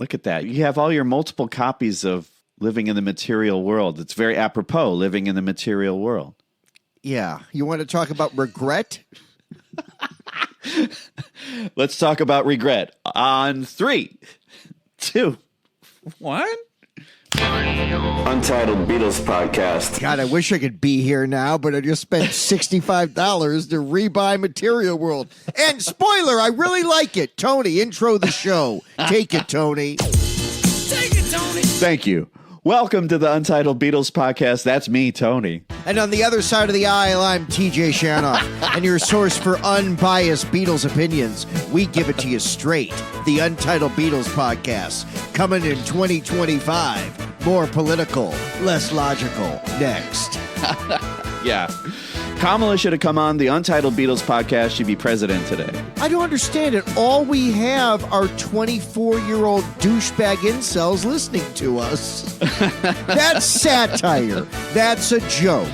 Look at that. You have all your multiple copies of Living in the Material World. It's very apropos, living in the material world. Yeah. You want to talk about regret? Let's talk about regret on 3, 2, 1. Untitled Beatles Podcast. God, I wish I could be here now, but I just spent $65 to rebuy Material World. And spoiler, I really like it. Tony, intro the show. Take it, Tony. Take it, Tony. Thank you. Welcome to the Untitled Beatles Podcast. That's me, Tony. And on the other side of the aisle, I'm TJ Shanoff, and your source for unbiased Beatles opinions. We give it to you straight. The Untitled Beatles Podcast, coming in 2025. More political, less logical. Next. Yeah. Kamala should have come on the Untitled Beatles Podcast. She'd be president today. I don't understand it. All we have are 24-year-old douchebag incels listening to us. That's satire. That's a joke.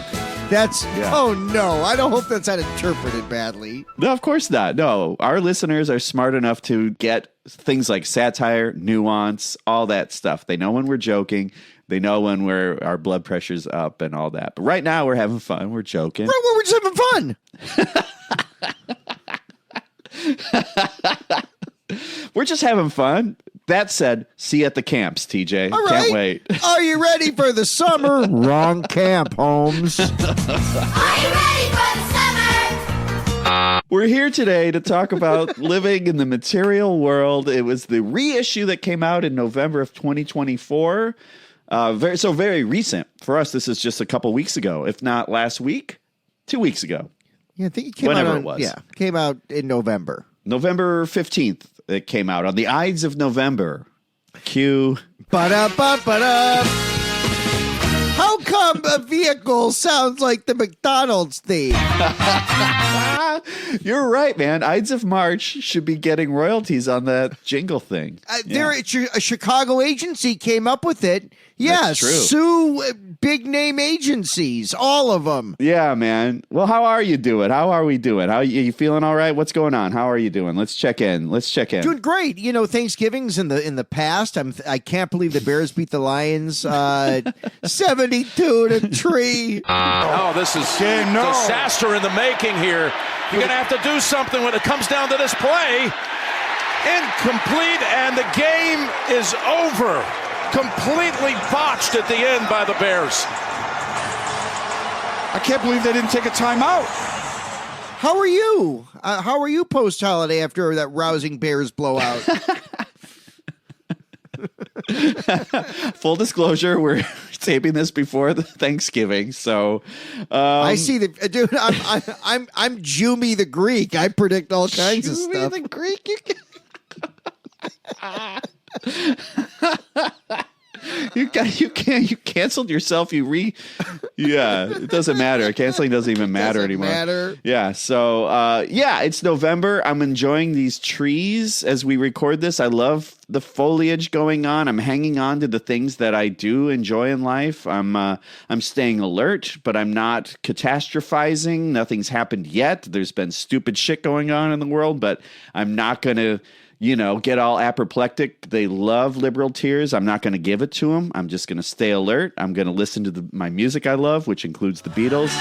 Oh no, I don't hope that's not interpreted badly. No, of course not. No, our listeners are smart enough to get things like satire, nuance, all that stuff. They know when we're joking. They know when our blood pressure's up and all that. But right now we're having fun. We're joking. We're just having fun. We're just having fun. That said, see you at the camps, TJ. All right. Can't wait. Are you ready for the summer? Wrong camp, Holmes. Are you ready for the summer? We're here today to talk about living in the material world. It was the reissue that came out in November of 2024. Very recent. For us, this is just a couple weeks ago, if not last week, 2 weeks ago. Yeah, I think it came Whenever out it was. Yeah, came out in November. November 15th, it came out on the Ides of November. Cue. Ba-da-ba-ba-da. How come a vehicle sounds like the McDonald's theme? You're right, man. Ides of March should be getting royalties on that jingle thing. A Chicago agency came up with it. Yeah, That's true. Sue big name agencies, all of them. Yeah, man. Well, how are you doing? How are we doing? How you feeling? All right? What's going on? How are you doing? Let's check in. Doing great. You know, Thanksgiving's in the past. I can't believe the Bears beat the Lions 72-3. Oh, this is disaster in the making here. You're going to have to do something when it comes down to this play. Incomplete, and the game is over. Completely botched at the end by the Bears. I can't believe they didn't take a timeout. How are you? How are you post-holiday after that rousing Bears blowout? Full disclosure, we're taping this before the Thanksgiving, so I see the dude. I'm Jumi the Greek. I predict all kinds of stuff. The Greek. You canceled yourself. It doesn't matter. Canceling doesn't even matter anymore. Yeah. So it's November. I'm enjoying these trees as we record this. I love the foliage going on. I'm hanging on to the things that I do enjoy in life. I'm staying alert, but I'm not catastrophizing. Nothing's happened yet. There's been stupid shit going on in the world, but I'm not going to get all apoplectic. They love liberal tears. I'm not going to give it to them. I'm just going to stay alert. I'm going to listen to my music I love, which includes the Beatles.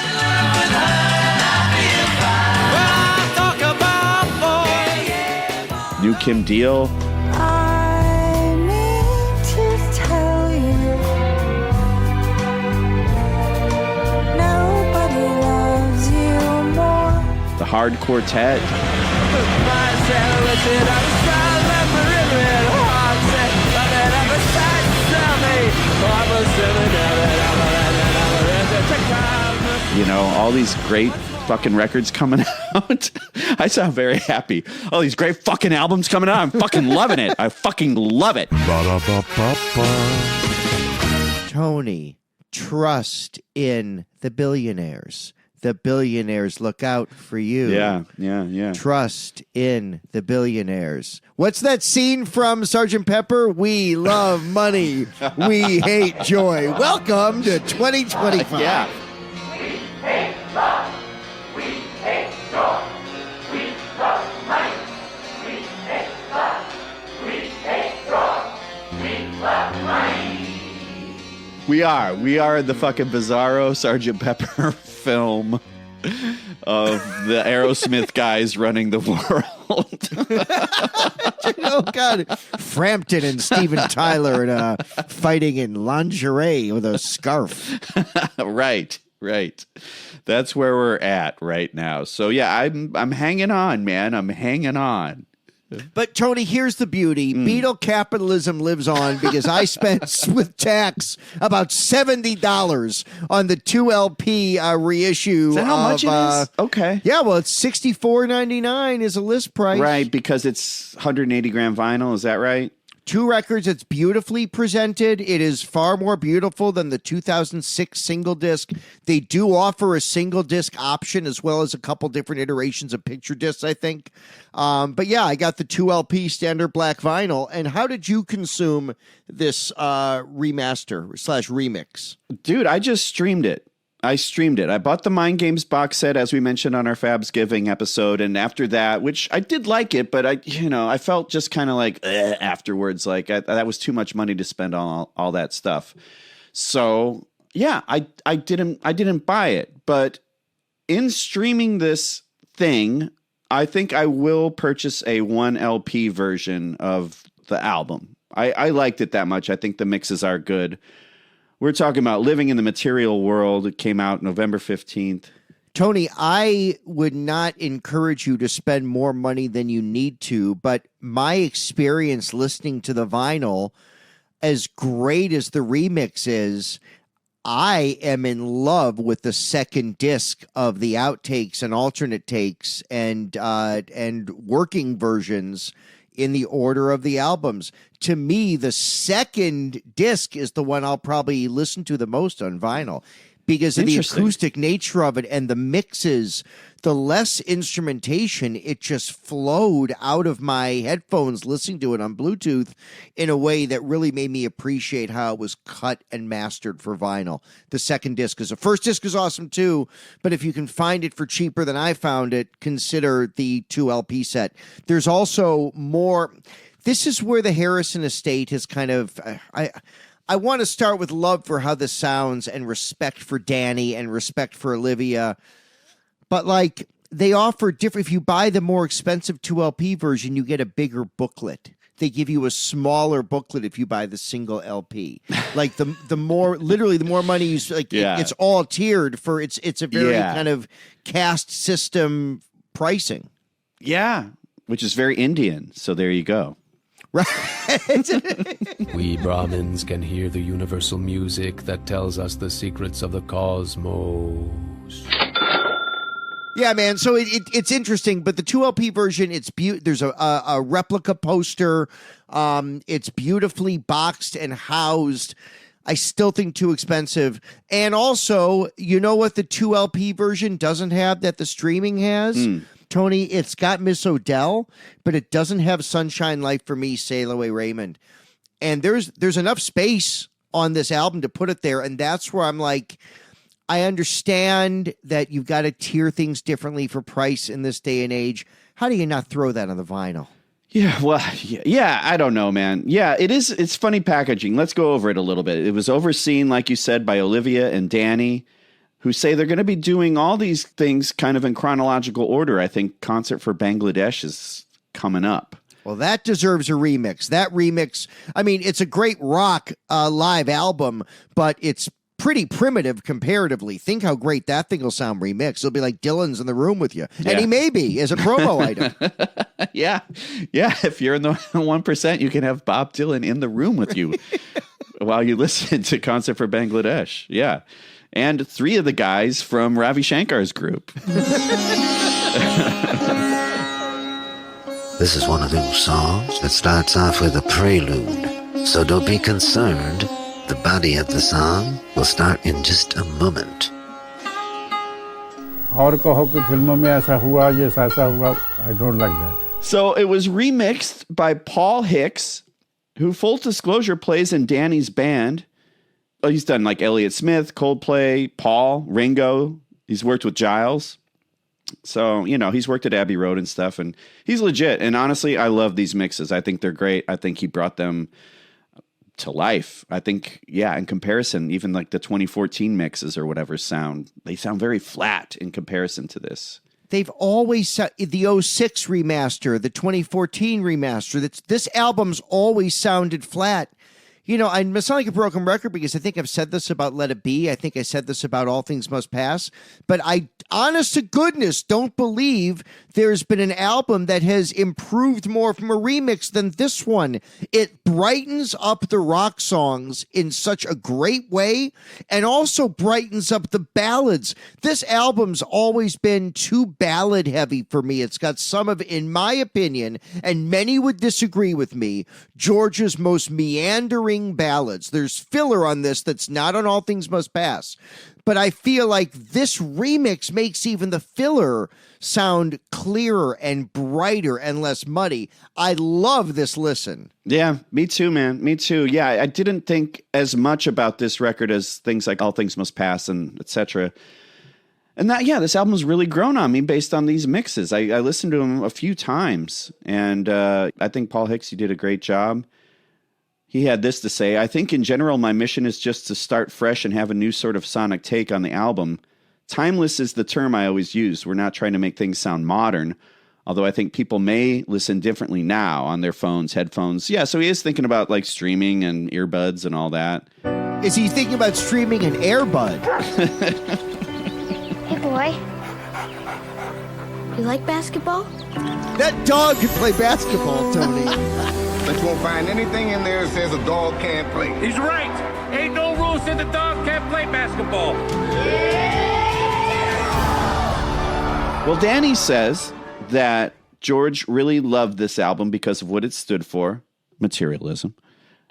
New Kim Deal. I need to tell you, nobody loves you more. The Hard Quartet. All these great fucking records coming out. I sound very happy. All these great fucking albums coming out. I'm fucking loving it. I fucking love it. Tony, trust in the billionaires. The billionaires look out for you. Yeah. Trust in the billionaires. What's that scene from Sgt. Pepper? We love money. We hate joy. Welcome to 2025. Yeah. We hate love. We hate joy. We love money. We hate love. We hate joy. We are the fucking bizarro Sgt. Pepper film of the Aerosmith guys running the world. Oh God, Frampton and Steven Tyler fighting in lingerie with a scarf. Right. That's where we're at right now. So yeah, I'm hanging on, man. I'm hanging on. But Tony, here's the beauty. Beatle capitalism lives on because I spent with tax about $70 on the 2 LP reissue. Is that how much it is? Okay. Yeah, well, it's $64.99 is a list price. Right, because it's 180 gram vinyl. Is that right? 2 records. It's beautifully presented. It is far more beautiful than the 2006 single disc. They do offer a single disc option as well as a couple different iterations of picture discs, I think. But yeah, I got the 2 LP standard black vinyl. And how did you consume this remaster / remix? Dude, I just streamed it. I bought the Mind Games box set, as we mentioned on our Fabs Giving episode. And after that, which I did like it, but I felt just kind of like afterwards, like that was too much money to spend on all that stuff. So yeah, I didn't buy it, but in streaming this thing, I think I will purchase a 1 LP version of the album. I liked it that much. I think the mixes are good. We're talking about Living in the Material World. It came out November 15th. Tony, I would not encourage you to spend more money than you need to, but my experience listening to the vinyl, as great as the remix is, I am in love with the second disc of the outtakes and alternate takes and working versions in the order of the albums. To me, the second disc is the one I'll probably listen to the most on vinyl because of the acoustic nature of it and the mixes. The less instrumentation, it just flowed out of my headphones listening to it on Bluetooth in a way that really made me appreciate how it was cut and mastered for vinyl. The second disc is the first disc is awesome too, but if you can find it for cheaper than I found it, consider the 2 LP set. There's also more. This is where the Harrison estate has kind of. I want to start with love for how this sounds and respect for Danny and respect for Olivia. But like they offer different, if you buy the more expensive 2 LP version, you get a bigger booklet. They give you a smaller booklet if you buy the single LP. Like the more money you like, it's all tiered for it's a very kind of caste system pricing. Yeah, which is very Indian. So there you go. Right. We Brahmins can hear the universal music that tells us the secrets of the cosmos. Yeah, man. So it's interesting, but the 2 LP version, there's a replica poster. It's beautifully boxed and housed. I still think too expensive. And also, you know what the 2 LP version doesn't have that the streaming has? Tony, it's got Miss Odell, but it doesn't have Sunshine Life for Me, Sail Away Raymond. And there's enough space on this album to put it there, and that's where I'm like, I understand that you've got to tier things differently for price in this day and age. How do you not throw that on the vinyl? Yeah, well, yeah, I don't know, man. Yeah, it is. It's funny packaging. Let's go over it a little bit. It was overseen, like you said, by Olivia and Danny, who say they're going to be doing all these things kind of in chronological order. I think Concert for Bangladesh is coming up. Well, that deserves a remix. That remix, I mean, it's a great rock live album, but it's pretty primitive comparatively. Think how great that thing will sound remixed. It'll be like Dylan's in the room with you. Yeah. And he may be as a promo item. Yeah. If you're in the 1%, you can have Bob Dylan in the room with you while you listen to Concert for Bangladesh. Yeah. And 3 of the guys from Ravi Shankar's group. This is one of those songs that starts off with a prelude. So don't be concerned. The body of the song will start in just a moment. I don't like that. So it was remixed by Paul Hicks, who, full disclosure, plays in Danny's band. Oh, he's done like Elliott Smith, Coldplay, Paul, Ringo. He's worked with Giles. So, he's worked at Abbey Road and stuff, and he's legit. And honestly, I love these mixes. I think they're great. I think he brought them to life. I think, in comparison, even like the 2014 mixes or whatever they sound very flat in comparison to this. They've always the 06 remaster, the 2014 remaster. This album's always sounded flat. You know, I sound like a broken record because I think I've said this about Let It Be. I think I said this about All Things Must Pass. But I, honest to goodness, don't believe there's been an album that has improved more from a remix than this one. It brightens up the rock songs in such a great way and also brightens up the ballads. This album's always been too ballad heavy for me. It's got some of, in my opinion, and many would disagree with me, George's most meandering ballads. There's filler on this that's not on All Things Must Pass. But I feel like this remix makes even the filler sound clearer and brighter and less muddy. I love this listen. Yeah, me too, man. Me too. Yeah, I didn't think as much about this record as things like All Things Must Pass and etc. And this album's really grown on me based on these mixes. I listened to them a few times, and I think Paul Hicks, you did a great job. He had this to say: I think in general, my mission is just to start fresh and have a new sort of sonic take on the album. Timeless is the term I always use. We're not trying to make things sound modern, although I think people may listen differently now on their phones, headphones. Yeah, so he is thinking about like streaming and earbuds and all that. Is he thinking about streaming an Airbud? Hey, boy. You like basketball? That dog can play basketball, Tony. But you won't find anything in there that says a dog can't play. He's right. Ain't no rule said the dog can't play basketball. Well, Danny says that George really loved this album because of what it stood for, materialism.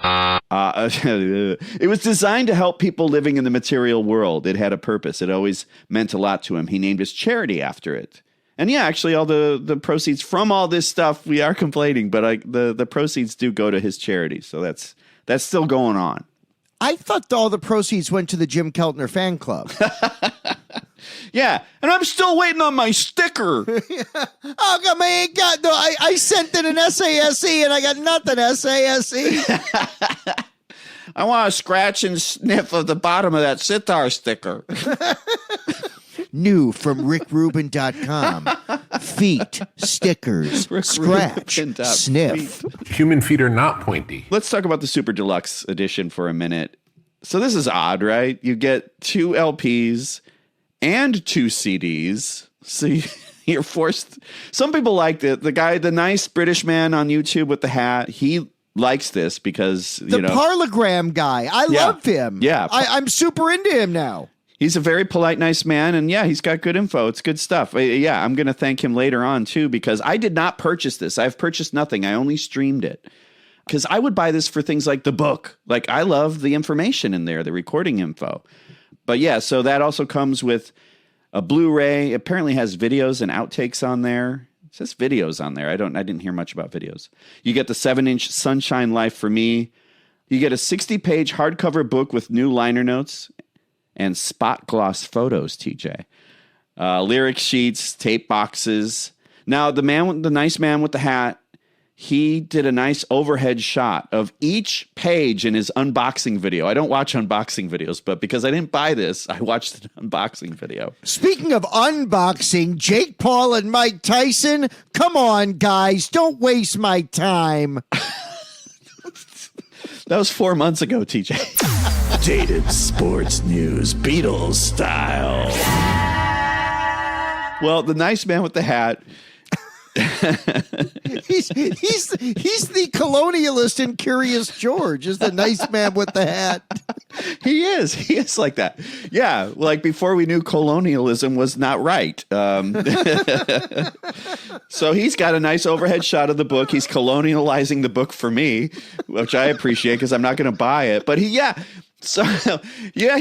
It was designed to help people living in the material world. It had a purpose. It always meant a lot to him. He named his charity after it. And yeah, actually, all the proceeds from all this stuff, we are complaining, but the proceeds do go to his charity. So that's still going on. I thought all the proceeds went to the Jim Keltner fan club. Yeah, and I'm still waiting on my sticker. Oh, God, I ain't got no. I sent in an SASE and I got nothing, SASE. I want to scratch and sniff of the bottom of that sitar sticker. New from rickrubin.com. Feet, stickers, scratch, sniff. Human feet are not pointy. Let's talk about the Super Deluxe edition for a minute. So this is odd, right? You get 2 LPs and 2 CDs. So you're forced. Some people liked it. The guy, the nice British man on YouTube with the hat, he likes this because, the parlogram guy. I love him. Yeah. I'm super into him now. He's a very polite, nice man, and yeah, he's got good info. It's good stuff. Yeah, I'm going to thank him later on, too, because I did not purchase this. I've purchased nothing. I only streamed it. Because I would buy this for things like the book. Like, I love the information in there, the recording info. But yeah, so that also comes with a Blu-ray. It apparently has videos and outtakes on there. It says videos on there. I didn't hear much about videos. You get the 7-inch Sunshine Life for Me. You get a 60-page hardcover book with new liner notes and spot gloss photos, TJ. Lyric sheets, tape boxes. Now, the nice man with the hat, he did a nice overhead shot of each page in his unboxing video. I don't watch unboxing videos, but because I didn't buy this, I watched an unboxing video. Speaking of unboxing, Jake Paul and Mike Tyson, come on, guys, don't waste my time. That was 4 months ago, TJ. Dated sports news, Beatles style. Well, the nice man with the hat. he's the colonialist in Curious George, is the nice man with the hat. He is like that. Yeah, like before we knew colonialism was not right. So he's got a nice overhead shot of the book. He's colonializing the book for me, which I appreciate because I'm not going to buy it. But he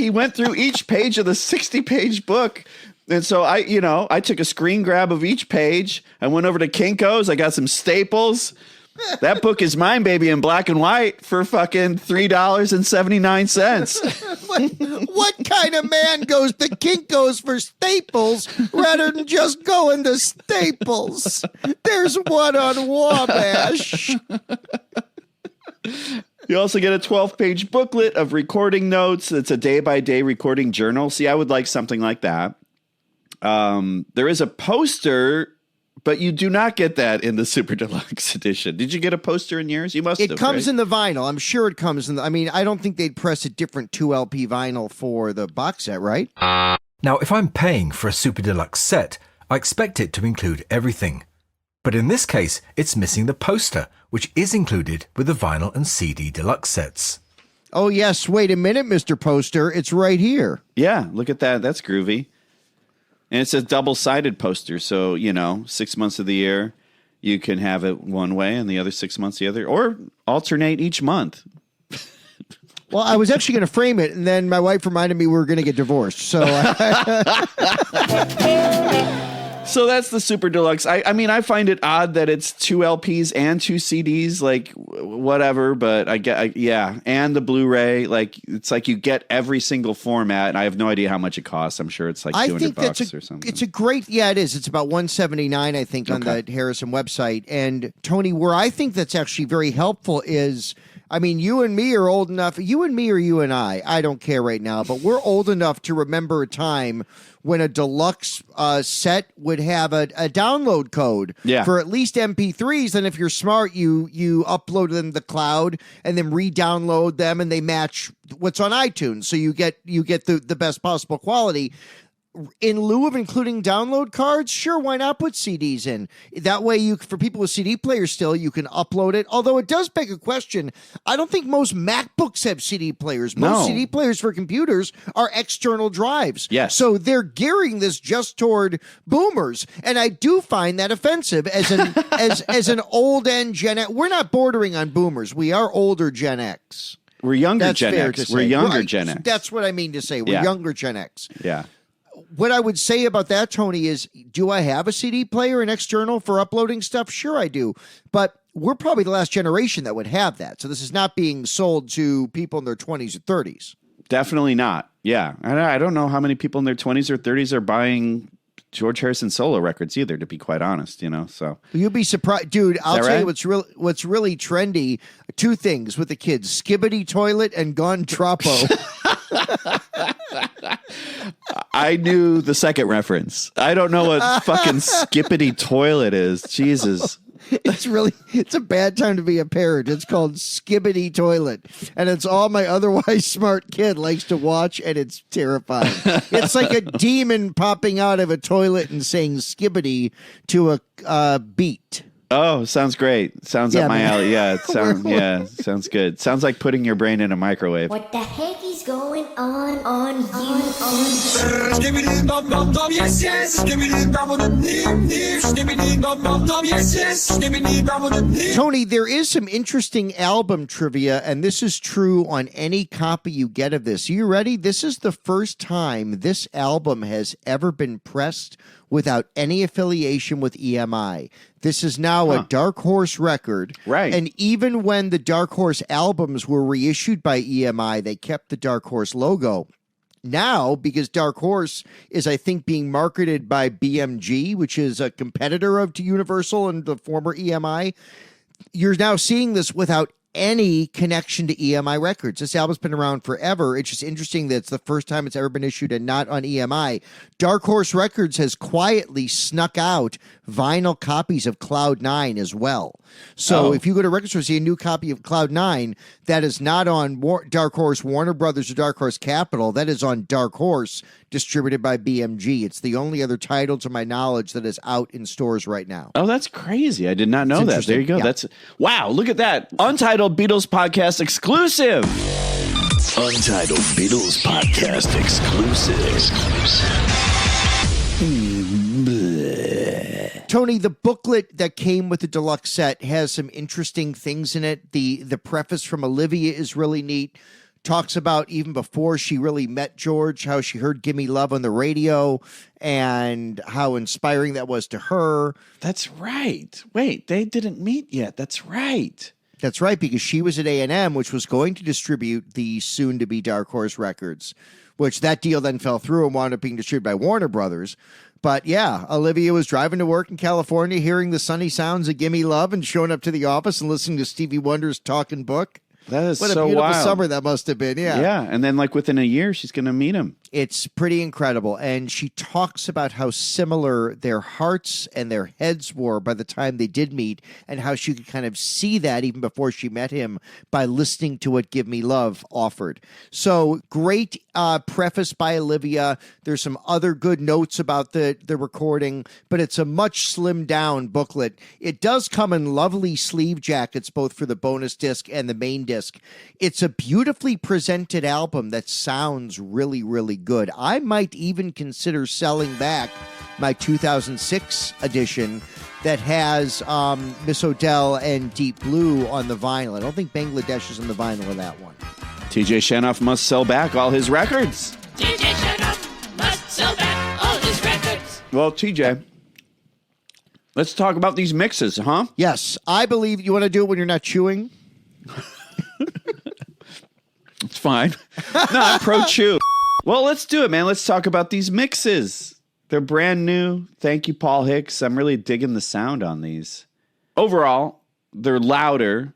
went through each page of the 60-page book. And so I took a screen grab of each page. I went over to Kinko's. I got some staples. That book is mine, baby, in black and white for fucking $3.79. What kind of man goes to Kinko's for staples rather than just going to Staples? There's one on Wabash. You also get a 12-page booklet of recording notes. It's a day-by-day recording journal. See, I would like something like that. There is a poster, but you do not get that in the Super Deluxe edition. Did you get a poster in yours? You must have. It comes right? in the vinyl. I'm sure it comes in. I mean, I don't think they'd press a different 2LP vinyl for the box set, right? Now, if I'm paying for a Super Deluxe set, I expect it to include everything. But in this case, it's missing the poster, which is included with the vinyl and CD deluxe sets. Oh, yes. Wait a minute, Mr. Poster. It's right here. Yeah, look at that. That's groovy. And it's a double-sided poster. So, 6 months of the year, you can have it one way and the other 6 months the other, or alternate each month. Well, I was actually going to frame it, and then my wife reminded me we were going to get divorced. So, So that's the Super Deluxe. I mean, I find it odd that it's 2 LPs and 2 CDs, like whatever, but yeah. And the Blu-ray, like it's like you get every single format, and I have no idea how much it costs. I'm sure it's like $200 or something. It's a great, yeah, it is. It's about $179, I think, on the Harrison website. And Tony, where I think that's actually very helpful is, I mean, you and me are old enough. You and me or you and I don't care right now, but we're old enough to remember a time when a deluxe set would have a download code for at least MP3s. And if you're smart, you upload them to the cloud and then re-download them, and they match what's on iTunes. So you get the best possible quality. In lieu of including download cards, sure, why not put CDs in? That way, for people with CD players still, you can upload it. Although it does beg a question. I don't think most MacBooks have CD players. Most CD players for computers are external drives. Yes. So they're gearing this just toward boomers. And I do find that offensive as an as an old end Gen X. We're not bordering on boomers. We are older Gen X. We're younger That's Gen fair X. to We're say. younger Gen X. That's what I mean to say. We're younger Gen X. Yeah. What I would say about that, Tony, is do I have a CD player and external for uploading stuff? Sure, I do. But we're probably the last generation that would have that. So this is not being sold to people in their 20s or 30s. Definitely not. Yeah. I don't know how many people in their 20s or 30s are buying George Harrison solo records either, to be quite honest, so. You'll be surprised. Dude, I'll tell right? you what's really trendy. Two things with the kids, Skibbity Toilet and Gone Troppo. I knew the second reference. I don't know what fucking Skippity Toilet is. Jesus. It's a bad time to be a parent. It's called Skibbity Toilet. And it's all my otherwise smart kid likes to watch, and it's terrifying. It's like a demon popping out of a toilet and saying Skibbity to a beat. Oh, sounds great. Sounds up my alley. Yeah, sounds good. Sounds like putting your brain in a microwave. What the heck is going on you? Tony, there is some interesting album trivia, and this is true on any copy you get of this. Are you ready? This is the first time this album has ever been pressed without any affiliation with EMI. This is now a Dark Horse record. Right. And even when the Dark Horse albums were reissued by EMI, they kept the Dark Horse logo. Now, because Dark Horse is, I think, being marketed by BMG, which is a competitor to Universal and the former EMI, you're now seeing this without any connection to EMI Records. This album's been around forever. It's just interesting that it's the first time it's ever been issued and not on EMI. Dark Horse Records has quietly snuck out vinyl copies of Cloud 9 as well. So if you go to record store and see a new copy of Cloud 9, that is not on Dark Horse Warner Brothers or Dark Horse Capitol. That is on Dark Horse, distributed by BMG. It's the only other title, to my knowledge, that is out in stores right now. Oh, that's crazy. I did not know that. There you go. Yeah. Wow, look at that. Untitled Beatles Podcast exclusive. Untitled Beatles Podcast exclusive. Tony, the booklet that came with the deluxe set has some interesting things in it. The preface from Olivia is really neat. Talks about even before she really met George, how she heard Gimme Love on the radio and how inspiring that was to her. That's right. Wait, they didn't meet yet. That's right. That's right, because she was at A&M, which was going to distribute the soon-to-be Dark Horse Records, which that deal then fell through and wound up being distributed by Warner Brothers. But yeah, Olivia was driving to work in California, hearing the sunny sounds of Gimme Love and showing up to the office and listening to Stevie Wonder's Talking Book. That is what so a beautiful wild. summer that must have been. Yeah. Yeah. And then like within a year, she's going to meet him. It's pretty incredible. And she talks about how similar their hearts and their heads were by the time they did meet, and how she could kind of see that even before she met him by listening to what Give Me Love offered. So great preface by Olivia. There's some other good notes about the recording, but it's a much slimmed down booklet. It does come in lovely sleeve jackets, both for the bonus disc and the main disc. It's a beautifully presented album that sounds really, really good. I might even consider selling back my 2006 edition that has Miss Odell and Deep Blue on the vinyl. I don't think Bangladesh is on the vinyl of that one. TJ Shanoff must sell back all his records. TJ Shanoff must sell back all his records. Well, TJ, let's talk about these mixes, huh? Yes, I believe you want to do it when you're not chewing. It's fine. No, I'm pro-chew. Well, let's do it, man. Let's talk about these mixes. They're brand new. Thank you, Paul Hicks. I'm really digging the sound on these. Overall, they're louder,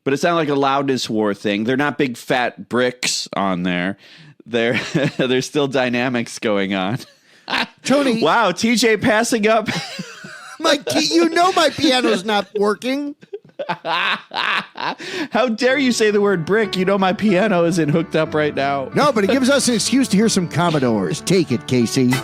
but it's not like a loudness war thing. They're not big fat bricks on there. There's still dynamics going on. Tony. Wow, TJ passing up. My piano's not working. How dare you say the word brick? You know my piano isn't hooked up right now. No, but it gives us an excuse to hear some Commodores. Take it, Casey. She's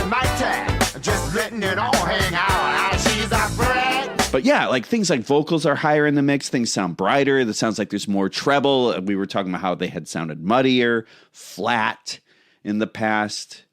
mighty, just letting it all hang out. She's a brick. But yeah, like things like vocals are higher in the mix. Things sound brighter. It sounds like there's more treble. We were talking about how they had sounded muddier, flat in the past.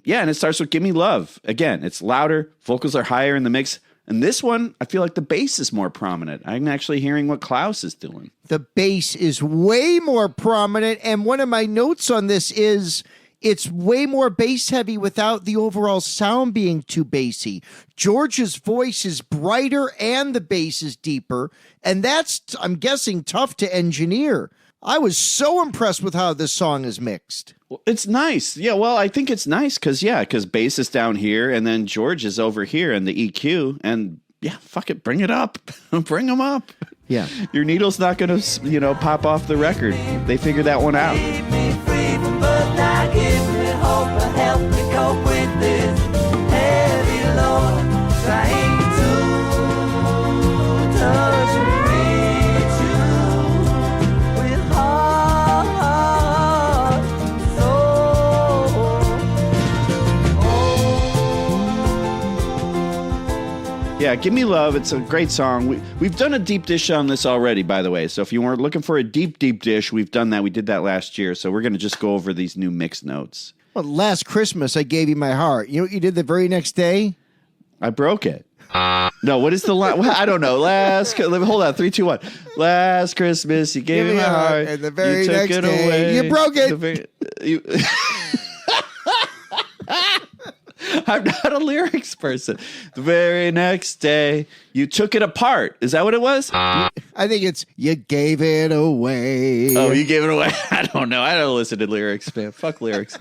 Yeah, and it starts with Give Me Love. Again, it's louder. Vocals are higher in the mix. And this one, I feel like the bass is more prominent. I'm actually hearing what Klaus is doing. The bass is way more prominent. And one of my notes on this is it's way more bass heavy without the overall sound being too bassy. George's voice is brighter and the bass is deeper. And that's, I'm guessing, tough to engineer. I was so impressed with how this song is mixed. Well, it's nice. Yeah, well, I think it's nice because bass is down here and then George is over here in the EQ. And yeah, fuck it, bring it up. Bring them up. Yeah. Your needle's not going to, pop off the record. They figured that one out. Help me cope with this heavy load, trying to touch and reach you with heart, soul. Yeah, Give Me Love. It's a great song. We've done a deep dish on this already, by the way. So if you weren't looking for a deep dish, we've done that. We did that last year. So we're going to just go over these new mix notes. Well, last Christmas, I gave you my heart. You know what you did the very next day? I broke it. No, what is the line? Well, I don't know. Hold on. 3, 2, 1. Last Christmas, you gave me my heart. And the very next day, you broke it. I'm not a lyrics person. The very next day, you took it apart. Is that what it was? I think it's, you gave it away. Oh, you gave it away. I don't know. I don't listen to lyrics, man. Fuck lyrics.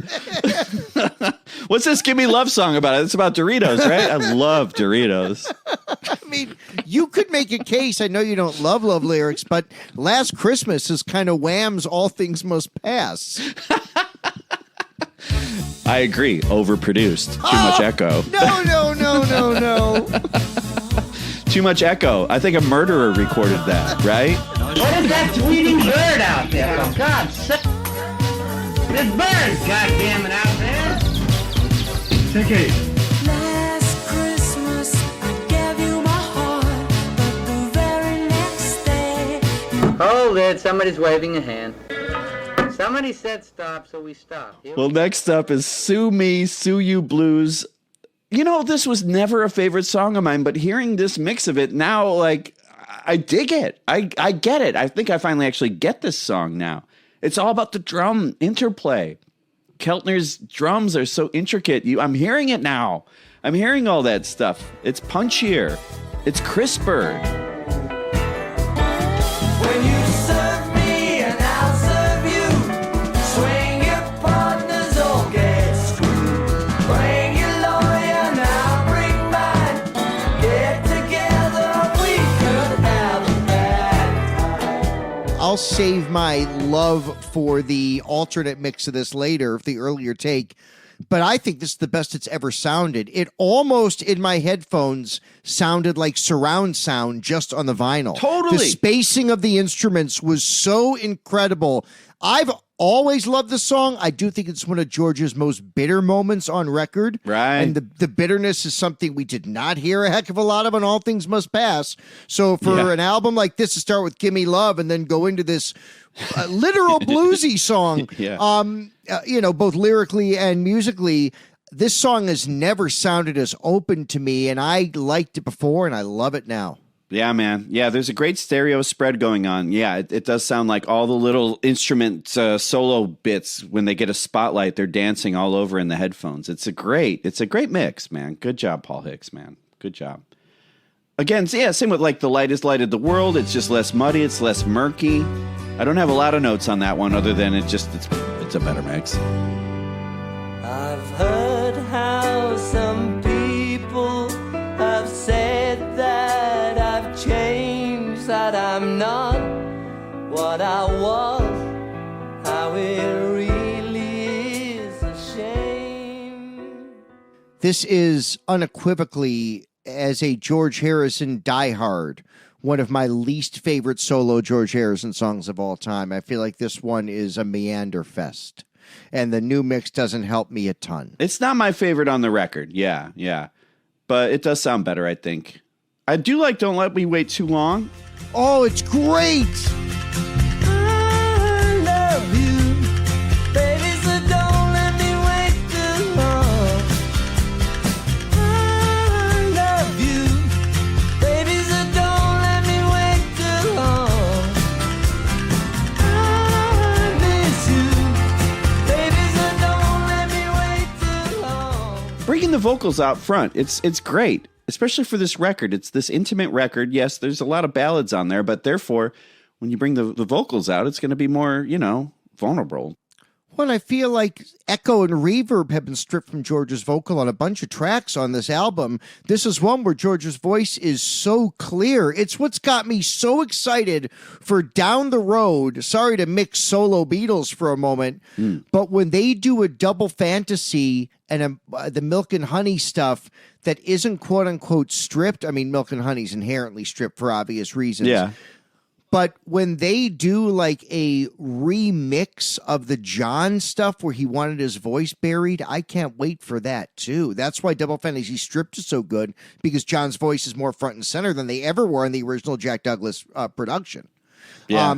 What's this Give Me Love song about? It's about Doritos, right? I love Doritos. I mean, you could make a case. I know you don't love lyrics, but Last Christmas is kind of Wham's All Things Must Pass. I agree. Overproduced. Too much echo. No. Too much echo. I think a murderer recorded that, right? What is that tweeting bird out there? For God's sake. This bird, goddammit, out there. Take it. Last Christmas, I gave you my heart, but the very next day. Hold it, somebody's waving a hand. Somebody said stop, so we stopped. Well, next up is Sue Me, Sue You Blues. You know, this was never a favorite song of mine, but hearing this mix of it now, like, I dig it. I get it. I think I finally actually get this song now. It's all about the drum interplay. Keltner's drums are so intricate. I'm hearing it now. I'm hearing all that stuff. It's punchier. It's crisper. When you serve me and I'll serve you, swing your partners or get screwed. Bring your lawyer and I'll bring mine. I'll save my love for the alternate mix of this later, the earlier take. But I think this is the best it's ever sounded. It almost, in my headphones, sounded like surround sound just on the vinyl. Totally. The spacing of the instruments was so incredible. I've always loved the song. I do think it's one of George's most bitter moments on record. Right. And the bitterness is something we did not hear a heck of a lot of on All Things Must Pass. So for an album like this to start with Gimme Love and then go into this literal bluesy song, both lyrically and musically, this song has never sounded as open to me, and I liked it before and I love it now. Yeah, man. Yeah, there's a great stereo spread going on. Yeah, it does sound like all the little instrument solo bits, when they get a spotlight, they're dancing all over in the headphones. It's a great mix, man. Good job, Paul Hicks, man. Good job. Again, same with like The Light Has Lighted the World. It's just less muddy. It's less murky. I don't have a lot of notes on that one other than it's a better mix. I've heard how some people have said that I've changed, that I'm not what I was, how it really is a shame. This is unequivocally, as a George Harrison diehard, one of my least favorite solo George Harrison songs of all time. I feel like this one is a meander fest, and the new mix doesn't help me a ton. It's not my favorite on the record. Yeah. But it does sound better, I think. I do like Don't Let Me Wait Too Long. Oh, it's great! I love you, baby, so don't let me wait too long. I love you, baby, so don't let me wait too long. I miss you, baby, so don't let me wait too long. Bringing the vocals out front, it's great. Especially for this record. It's this intimate record. Yes, there's a lot of ballads on there, but therefore, when you bring the vocals out, it's going to be more, vulnerable. Well, I feel like echo and reverb have been stripped from George's vocal on a bunch of tracks on this album. This is one where George's voice is so clear. It's what's got me so excited for down the road. Sorry to mix solo Beatles for a moment, but when they do a double fantasy and the Milk and Honey stuff that isn't quote unquote stripped. I mean, Milk and Honey's inherently stripped for obvious reasons. Yeah. But when they do like a remix of the John stuff where he wanted his voice buried, I can't wait for that too. That's why Double Fantasy Stripped is so good, because John's voice is more front and center than they ever were in the original Jack Douglas production. Yeah.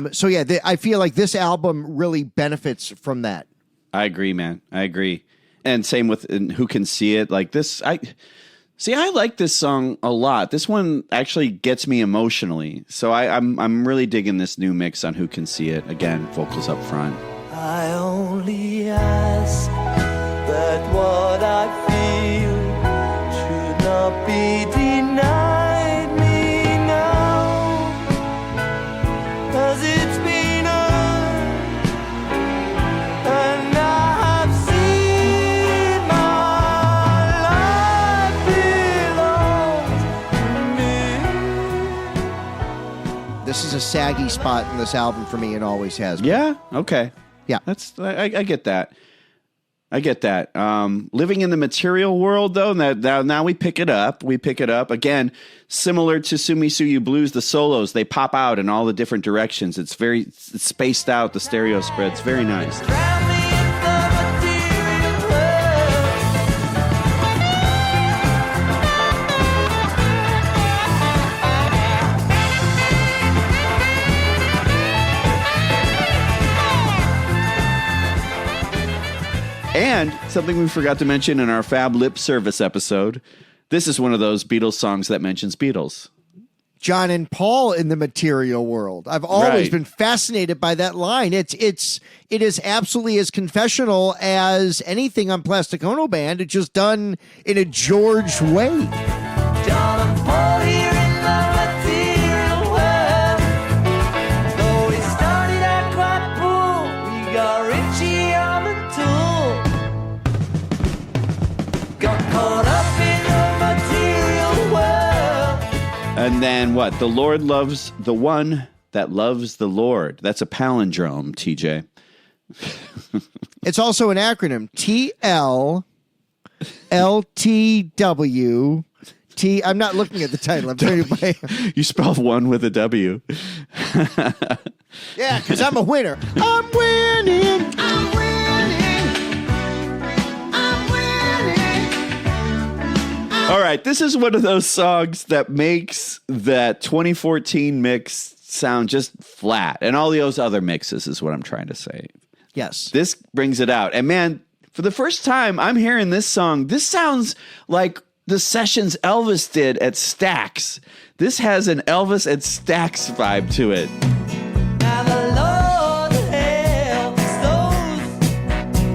I feel like this album really benefits from that. I agree, man. I agree. And same with Who Can See It. Like this, I like this song a lot. This one actually gets me emotionally. So I'm really digging this new mix on Who Can See It. Again, vocals up front. I only ask that what I feel should not be denied me now, 'cause it's been earned, and I have seen my life belongs to me. This is a saggy spot in this album for me and always has been. Yeah? Okay. Yeah. I get that. I get that. Living in the Material World, though, now we pick it up. We pick it up. Again, similar to Sumi Suyu Blues, the solos, they pop out in all the different directions. It's spaced out, the stereo spread's very nice. And something we forgot to mention in our Fab Lip Service episode, this is one of those Beatles songs that mentions Beatles. John and Paul in the Material World. I've always been fascinated by that line. It is absolutely as confessional as anything on Plastic Ono Band. It's just done in a George way. John and Paul here in the material world. Though we started out quite poor, we got Richie on the tool. Got caught up in the material world. And then what? The Lord loves the one that loves the Lord. That's a palindrome, TJ. It's also an acronym. TLLTW. I'm not looking at the title. I'm trying to play. You spell one with a W. Yeah, because I'm a winner. I'm winning. I'm winning. I'm winning. All right, this is one of those songs that makes that 2014 mix sound just flat, and all those other mixes is what I'm trying to say. Yes. This brings it out. And man, for the first time I'm hearing this song, this sounds like the sessions Elvis did at Stax. This has an Elvis at Stax vibe to it. Now the Lord helps those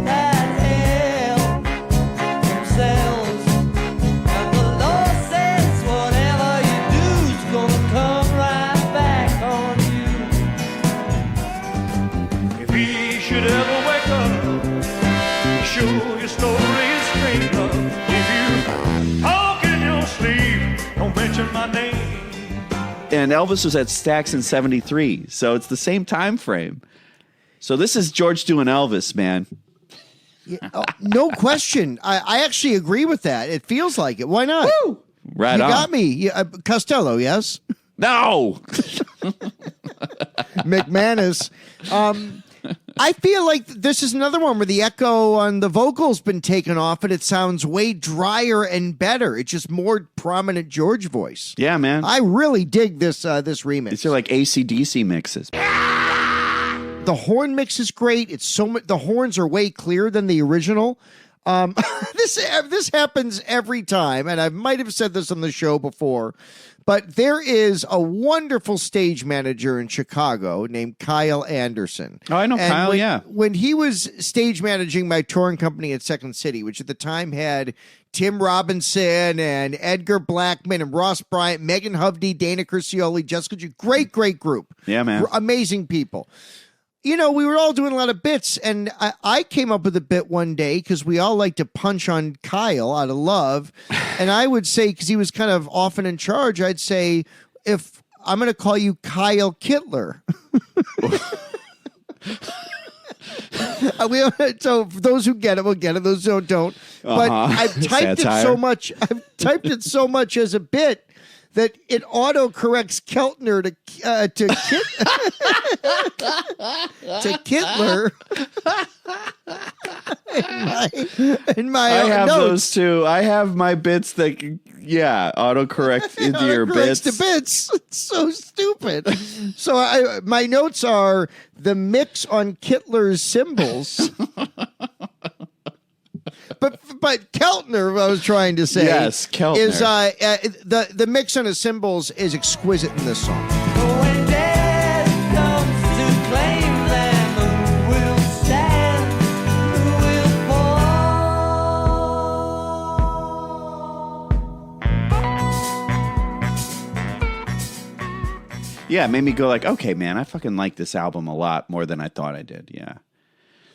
that help themselves. And the Lord says whatever you do is gonna come right back on you. If he should ever wake up, sure your story is straight up. If you talk in your sleep, don't mention my name. And Elvis was at Stax in 73, so it's the same time frame. So this is George doing Elvis, man. Yeah, no question. I actually agree with that. It feels like it. Why not? Woo! Right you on. got me. Costello, yes? No! McManus. I feel like this is another one where the echo on the vocal's been taken off and it sounds way drier and better. It's just more prominent George voice. Yeah, man. I really dig this this remix. These are like AC/DC mixes. The horn mix is great. It's so much. The horns are way clearer than the original. This happens every time, and I might have said this on the show before, but there is a wonderful stage manager in Chicago named Kyle Anderson. Oh, I know Kyle, yeah. When he was stage managing my touring company at Second City, which at the time had Tim Robinson and Edgar Blackman and Ross Bryant, Megan Hovde, Dana Curcioli, Jessica G. Great group. Yeah, man. Amazing people. You know, we were all doing a lot of bits, and I came up with a bit one day because we all like to punch on Kyle out of love. And I would say, because he was kind of often in charge, I'd say, if I'm going to call you Kyle Kittler. So for those who get it will get it. Those who don't. But I've typed it so much. I've typed it so much as a bit that it auto-corrects Keltner to Kittler. in my I have notes. those too. I have my bits that, autocorrect into your bits. To bits. It's so stupid. So my notes are the mix on Kittler's cymbals. But Keltner, I was trying to say, yes, Keltner. Is the mix on his cymbals is exquisite in this song. When death comes to claim them, who will stand, who will fall? Yeah, it made me go like, okay, man, I fucking like this album a lot more than I thought I did. Yeah.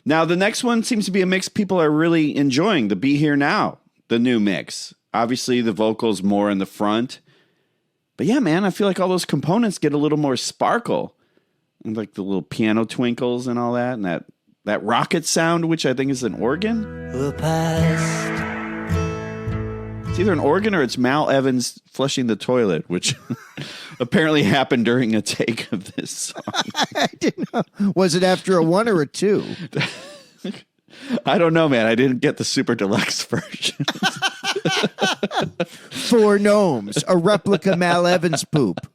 Now, the next one seems to be a mix people are really enjoying, the Be Here Now, the new mix. Obviously, the vocals more in the front. But yeah, man, I feel like all those components get a little more sparkle. And like the little piano twinkles and all that, and that rocket sound, which I think is an organ. We're past. It's either an organ or it's Mal Evans flushing the toilet, which apparently happened during a take of this song. I didn't know. Was it after a 1 or a 2? I don't know, man. I didn't get the super deluxe version. 4 gnomes, a replica Mal Evans poop.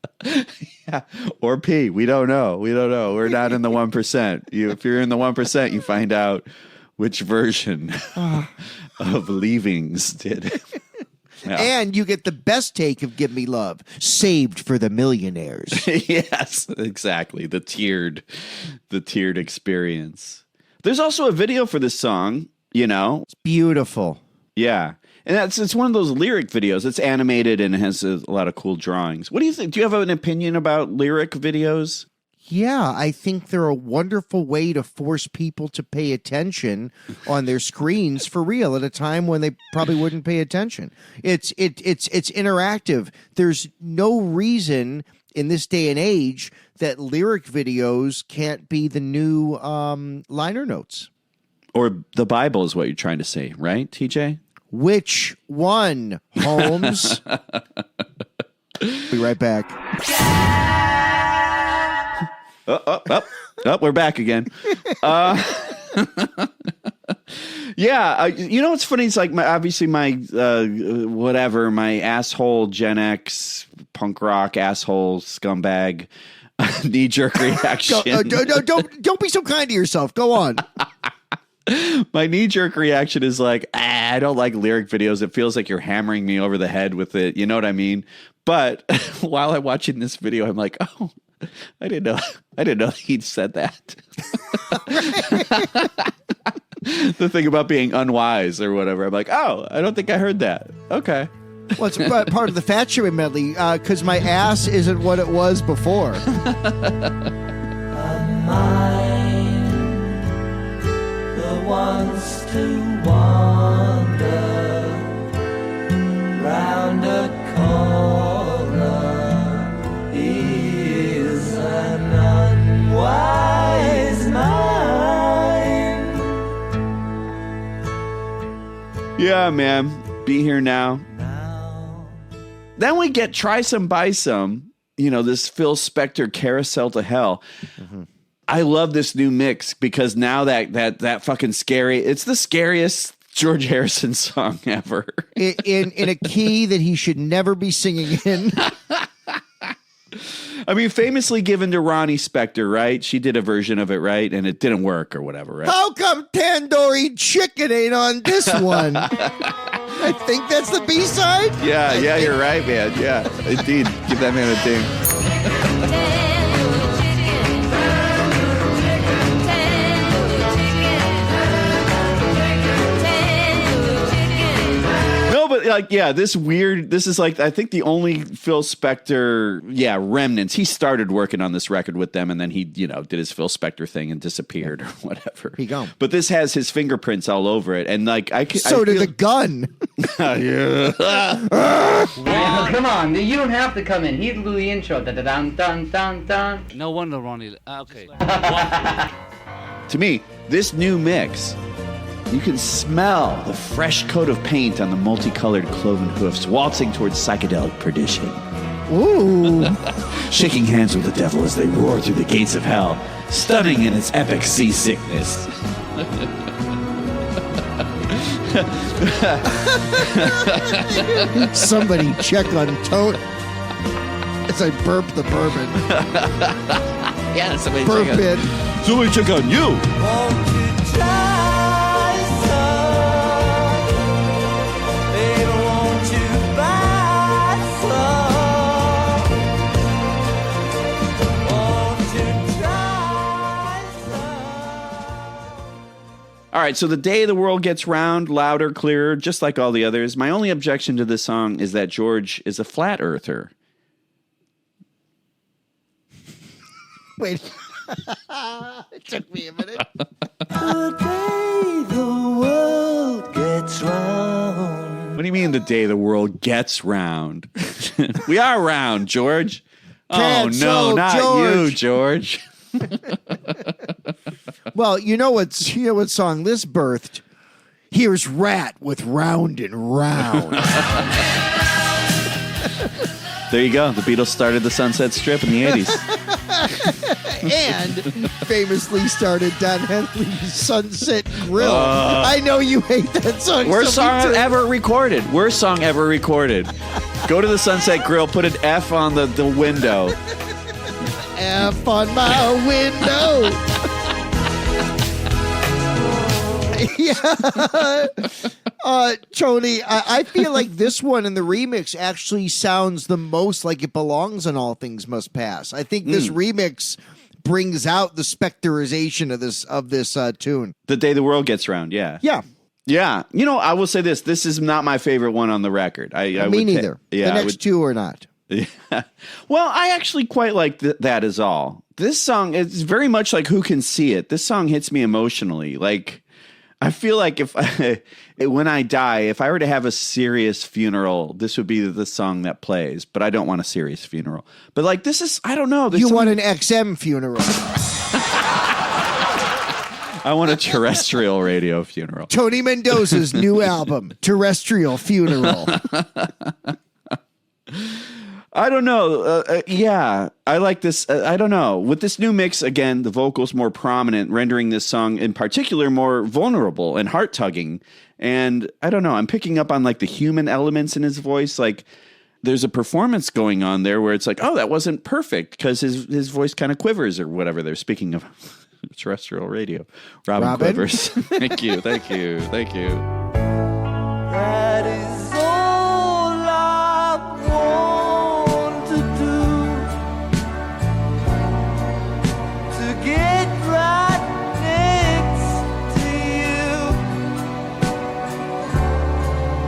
Yeah, or pee. We don't know. We're not in the 1%. If you're in the 1%, you find out which version of Leavings did it. Yeah. And you get the best take of Give Me Love, saved for the millionaires. Yes, exactly. The tiered experience. There's also a video for this song, It's beautiful. Yeah. And it's one of those lyric videos. It's animated and it has a lot of cool drawings. What do you think? Do you have an opinion about lyric videos? Yeah, I think they're a wonderful way to force people to pay attention on their screens for real at a time when they probably wouldn't pay attention. It's interactive. There's no reason in this day and age that lyric videos can't be the new liner notes. Or the Bible is what you're trying to say, right, TJ? Which one, Holmes? Be right back. We're back again. Yeah, you know what's funny? It's like my asshole Gen X punk rock asshole scumbag knee jerk reaction. Don't be so kind to yourself. Go on. My knee jerk reaction is like, I don't like lyric videos. It feels like you're hammering me over the head with it. You know what I mean? But while I'm watching this video, I'm like, oh, I didn't know he'd said that. The thing about being unwise or whatever. I'm like, oh, I don't think I heard that. Okay. Well, it's part of the Fat Shaming medley because my ass isn't what it was before. Wants to wander round a corner is an unwise mind. Yeah, man. Be here now. Then we get Try Some Buy Some, this Phil Spector Carousel to Hell. Mm-hmm. I love this new mix because now that fucking scary, it's the scariest George Harrison song ever. in a key that he should never be singing in. I mean, famously given to Ronnie Spector, right? She did a version of it, right? And it didn't work or whatever, right? How come Tandoori Chicken ain't on this one? I think that's the B-side. Yeah, you're right, man. Yeah, indeed. Give that man a ding. This is like, I think the only Phil Spector, remnants. He started working on this record with them and then he, did his Phil Spector thing and disappeared or whatever. He gone. But this has his fingerprints all over it. And like, So did the gun. Yeah. Well, come on. You don't have to come in. He'd do the intro. Dun, dun, dun, dun. No wonder Ronnie. Okay. To me, this new mix, you can smell the fresh coat of paint on the multicolored cloven hoofs waltzing towards psychedelic perdition. Ooh. Shaking hands with the devil as they roar through the gates of hell, stunning in its epic seasickness. Somebody check on Tote as I burp the bourbon. Yeah, somebody burp check it. Somebody check on you. Won't you try some? Baby, won't you buy some? Won't you try some? All right, so The Day the World Gets Round, louder, clearer, just like all the others. My only objection to this song is that George is a flat earther. Wait. It took me a minute. The day the world gets round. What do you mean the day the world gets round? We are round, George. Cancel, not George. you, George. Well, you know what song this birthed? Here's Rat with Round and Round. There you go. The Beatles started the Sunset Strip in the 80s. And famously started Don Henley's Sunset Grill. I know you hate that song. Worst song ever recorded. Worst song ever recorded. Go to the Sunset Grill, put an F on the window. F on my window. Yeah. Tony, I feel like this one in the remix actually sounds the most like it belongs on All Things Must Pass. I think this remix brings out the specterization of this tune. The Day the World Gets Round, yeah. Yeah. Yeah. I will say this. This is not my favorite one on the record. Me neither. The next two are not. Yeah. Well, I actually quite like That Is All. This song is very much like Who Can See It. This song hits me emotionally. Like, I feel like when I die, if I were to have a serious funeral, this would be the song that plays. But I don't want a serious funeral. But like, this is, I don't know. You want an XM funeral. I want a terrestrial radio funeral. Tony Mendoza's new album, Terrestrial Funeral. I don't know. Yeah, I like this. I don't know. With this new mix, again, the vocals more prominent, rendering this song in particular more vulnerable and heart-tugging. And I don't know. I'm picking up on like the human elements in his voice. Like there's a performance going on there where it's like, oh, that wasn't perfect because his voice kind of quivers or whatever. They're speaking of terrestrial radio. Robin quivers. Thank you. Thank you. Thank you. That is all I want to do, to get right next to you.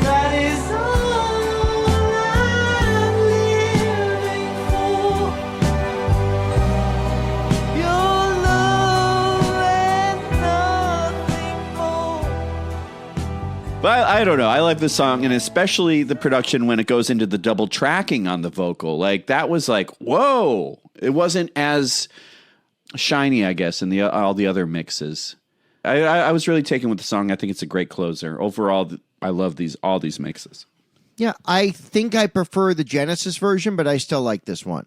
That is all I'm living for. Your love and nothing more. But I don't know. I like this song, and especially the production when it goes into the double tracking on the vocal. Like that was like, whoa! It wasn't as shiny, I guess, in all the other mixes. I was really taken with the song. I think it's a great closer. Overall, I love all these mixes. Yeah, I think I prefer the Genesis version, but I still like this one.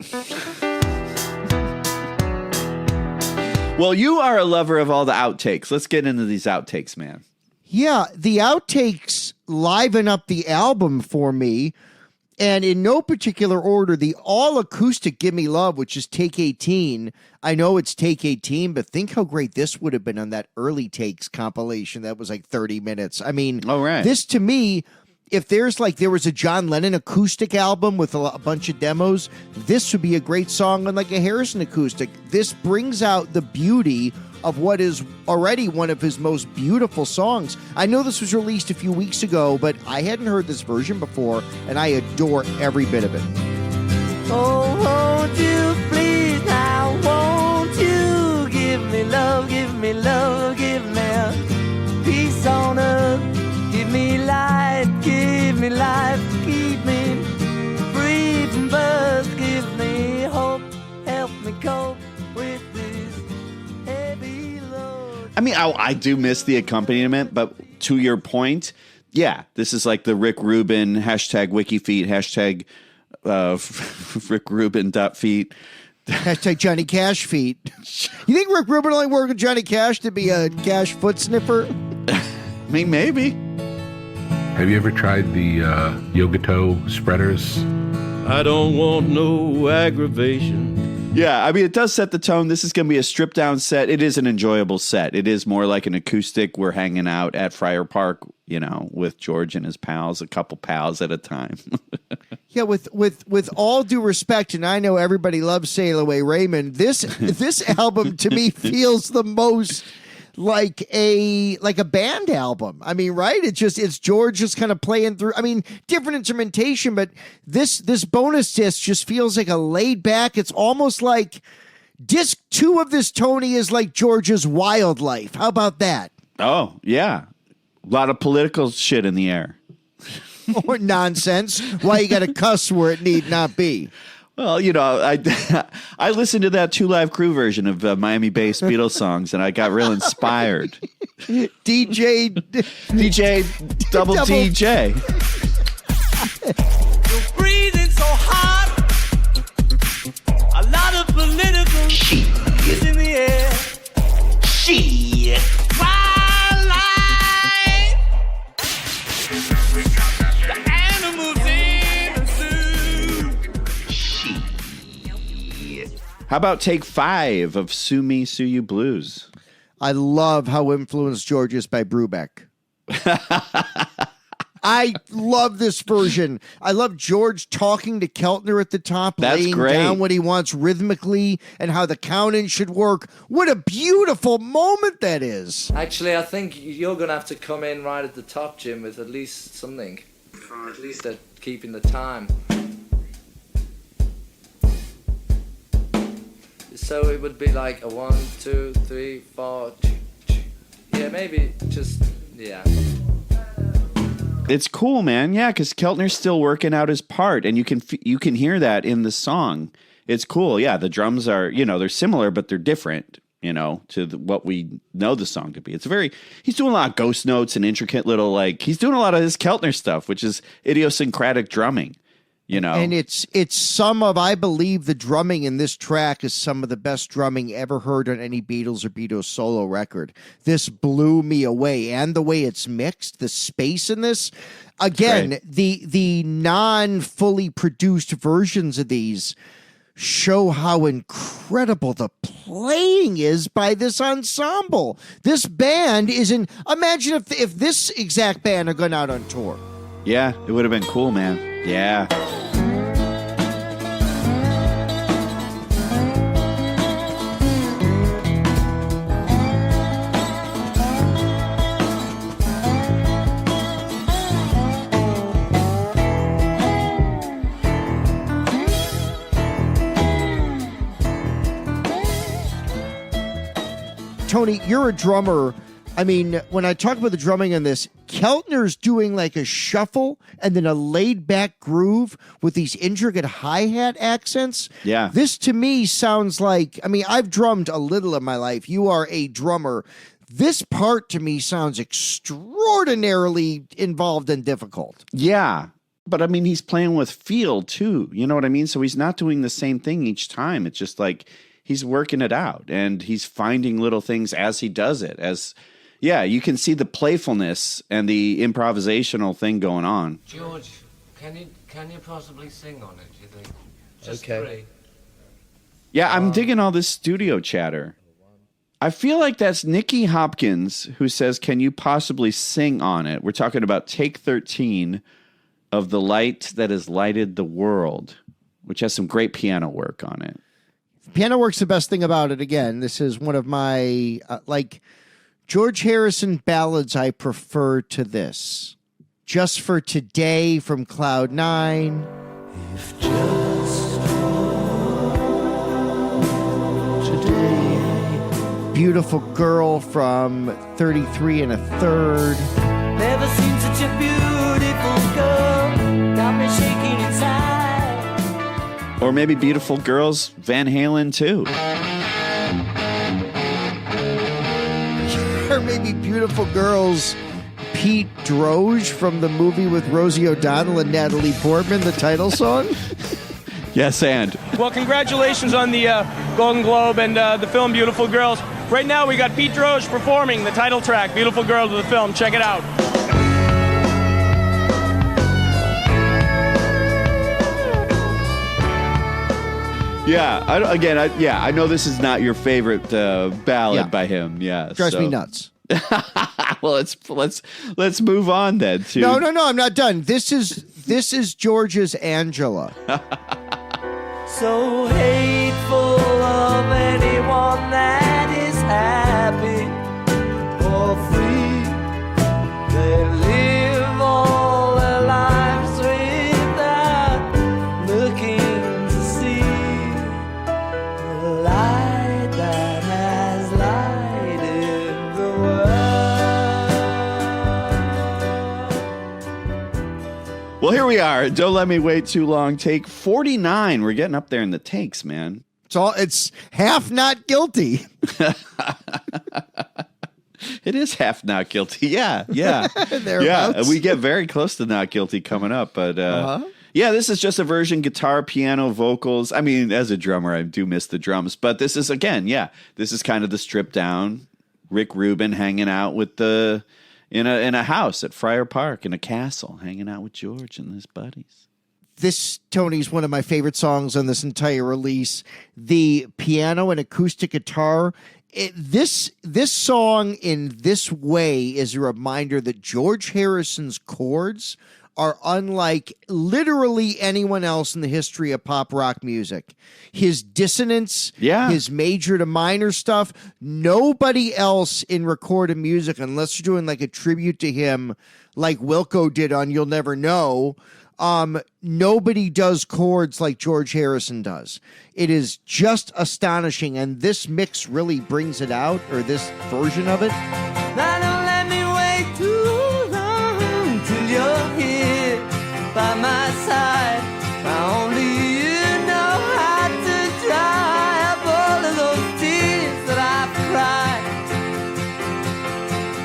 Well, you are a lover of all the outtakes. Let's get into these outtakes, man. Yeah, the outtakes liven up the album for me, and in no particular order, the all-acoustic Give Me Love, which is take 18. I know it's take 18, but think how great this would have been on that early takes compilation that was like 30 minutes. I mean, this to me, if there was a John Lennon acoustic album with a bunch of demos, this would be a great song on like a Harrison acoustic. This brings out the beauty of what is already one of his most beautiful songs. I know this was released a few weeks ago, but I hadn't heard this version before, and I adore every bit of it. Oh, won't you please now, won't you give me love, give me love, give me peace on earth, give me life, keep me free from birth, give me hope, help me cope with this heavy load. I mean, I do miss the accompaniment, but to your point, yeah, this is like the Rick Rubin hashtag WikiFeet, hashtag Rick Rubin.feet. Hashtag Johnny Cash feet. You think Rick Rubin only worked with Johnny Cash to be a Cash foot sniffer? I mean, maybe. Have you ever tried the Yogato spreaders? I don't want no aggravation. Yeah, I mean, it does set the tone. This is going to be a stripped-down set. It is an enjoyable set. It is more like an acoustic. We're hanging out at Friar Park, with George and his pals, a couple pals at a time. Yeah, with all due respect, and I know everybody loves Sail Away Raymond, this album to me feels the most like a band album. I mean, right? It's George just kind of playing through. I mean, different instrumentation, but this bonus disc just feels like a laid back. It's almost like disc 2 of this, Tony, is like George's Wildlife. How about that? Oh, yeah. A lot of political shit in the air. Or nonsense. Why you got to cuss where it need not be? Well, I listened to that 2 Live Crew version of Miami-based Beatles songs, and I got real inspired. DJ double TJ. You're breathing so hot. A lot of political shit is in the air. Shit. Wildlife. The animals in the zoo. How about take 5 of Sue Me, Sue You Blues? I love how influenced George is by Brubeck. I love this version. I love George talking to Keltner at the top, laying down what he wants rhythmically and how the count-in should work. What a beautiful moment that is. Actually, I think you're going to have to come in right at the top, Jim, with at least something. At least at keeping the time. So it would be like a 1, 2, 3, 4. Yeah, maybe just, yeah. It's cool, man. Yeah, because Keltner's still working out his part, and you can hear that in the song. It's cool. Yeah, the drums are, they're similar, but they're different, to what we know the song to be. He's doing a lot of ghost notes and intricate little, he's doing a lot of his Keltner stuff, which is idiosyncratic drumming. And it's some of, I believe, the drumming in this track is some of the best drumming ever heard on any Beatles or Beatles solo record. This blew me away, and the way it's mixed, the space in this. Again, the non-fully produced versions of these show how incredible the playing is by this ensemble. This band imagine if this exact band had gone out on tour. Yeah, it would have been cool, man. Yeah. Tony, you're a drummer. I mean, when I talk about the drumming on this, Keltner's doing like a shuffle and then a laid-back groove with these intricate hi-hat accents. Yeah. This, to me, sounds like, I've drummed a little in my life. You are a drummer. This part, to me, sounds extraordinarily involved and difficult. Yeah. But, he's playing with feel, too. You know what I mean? So he's not doing the same thing each time. It's just like he's working it out, and he's finding little things as he does it. Yeah, you can see the playfulness and the improvisational thing going on. George, can you possibly sing on it, do you think? Just Okay. 3. Yeah, I'm digging all this studio chatter. I feel like that's Nicky Hopkins who says, can you possibly sing on it? We're talking about take 13 of The Light That Has Lighted the World, which has some great piano work on it. Piano work's the best thing about it. Again, this is one of my, George Harrison ballads I prefer to this. Just for Today from Cloud 9. If just today. Beautiful Girl from 33 1/3. Never seen such a beautiful girl. Got me shaking inside. Or maybe Beautiful Girls, Van Halen too. Or maybe Beautiful Girls, Pete Droge from the movie with Rosie O'Donnell and Natalie Portman, the title song. Yes, and. Well, congratulations on the Golden Globe and the film Beautiful Girls. Right now we got Pete Droge performing the title track, Beautiful Girls of the film. Check it out. Yeah, I know this is not your favorite ballad by him. Yeah, drives me nuts. Well, let's move on then. No, I'm not done. This is George's Angela. So hateful of anyone that is happy or free. They live all their lives without looking to see the light that has lighted the world. Well, here we are. Don't let me wait too long. Take 49. We're getting up there in the takes, man. It's half not guilty. It is half not guilty. Yeah. Thereabouts. We get very close to not guilty coming up, but yeah, this is just a version, guitar, piano, vocals. As a drummer, I do miss the drums, but this is this is kind of the stripped down Rick Rubin hanging out with in a house at Friar Park in a castle, hanging out with George and his buddies. This, Tony, is one of my favorite songs on this entire release. The piano and acoustic guitar. This song in this way is a reminder that George Harrison's chords are unlike literally anyone else in the history of pop rock music. His dissonance, his major to minor stuff, nobody else in recorded music, unless you're doing like a tribute to him like Wilco did on You'll Never Know, Nobody does chords like George Harrison does. It is just astonishing, and this mix really brings it out, or this version of it. Now don't let me wait too long till you're here by my side. Now only you know how to dry up all of those tears that I've cried.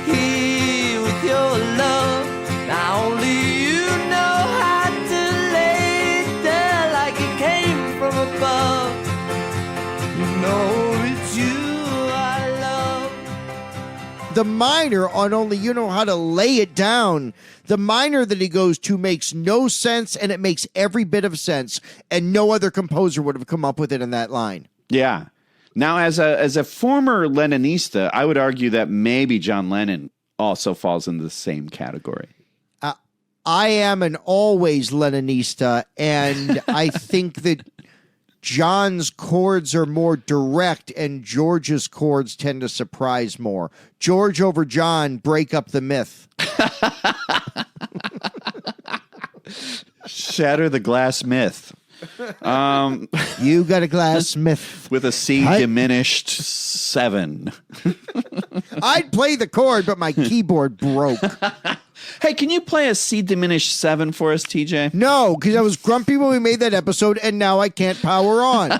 Here with your love, now only you know how to lay it there like it came from above. You know it's you I love. The minor on Only You Know How to Lay It Down, the minor that he goes to makes no sense, and it makes every bit of sense, and no other composer would have come up with it in that line. Yeah. Now, as a former Lenninista, I would argue that maybe John Lennon also falls into the same category. I am an always Lenninista, and I think that John's chords are more direct and George's chords tend to surprise more. George over John, break up the myth. Shatter the glass myth. You got a glass myth. With a C diminished 7. I'd play the chord, but my keyboard broke. Hey, can you play a C diminished 7 for us, TJ? No, because I was grumpy when we made that episode, and now I can't power on. All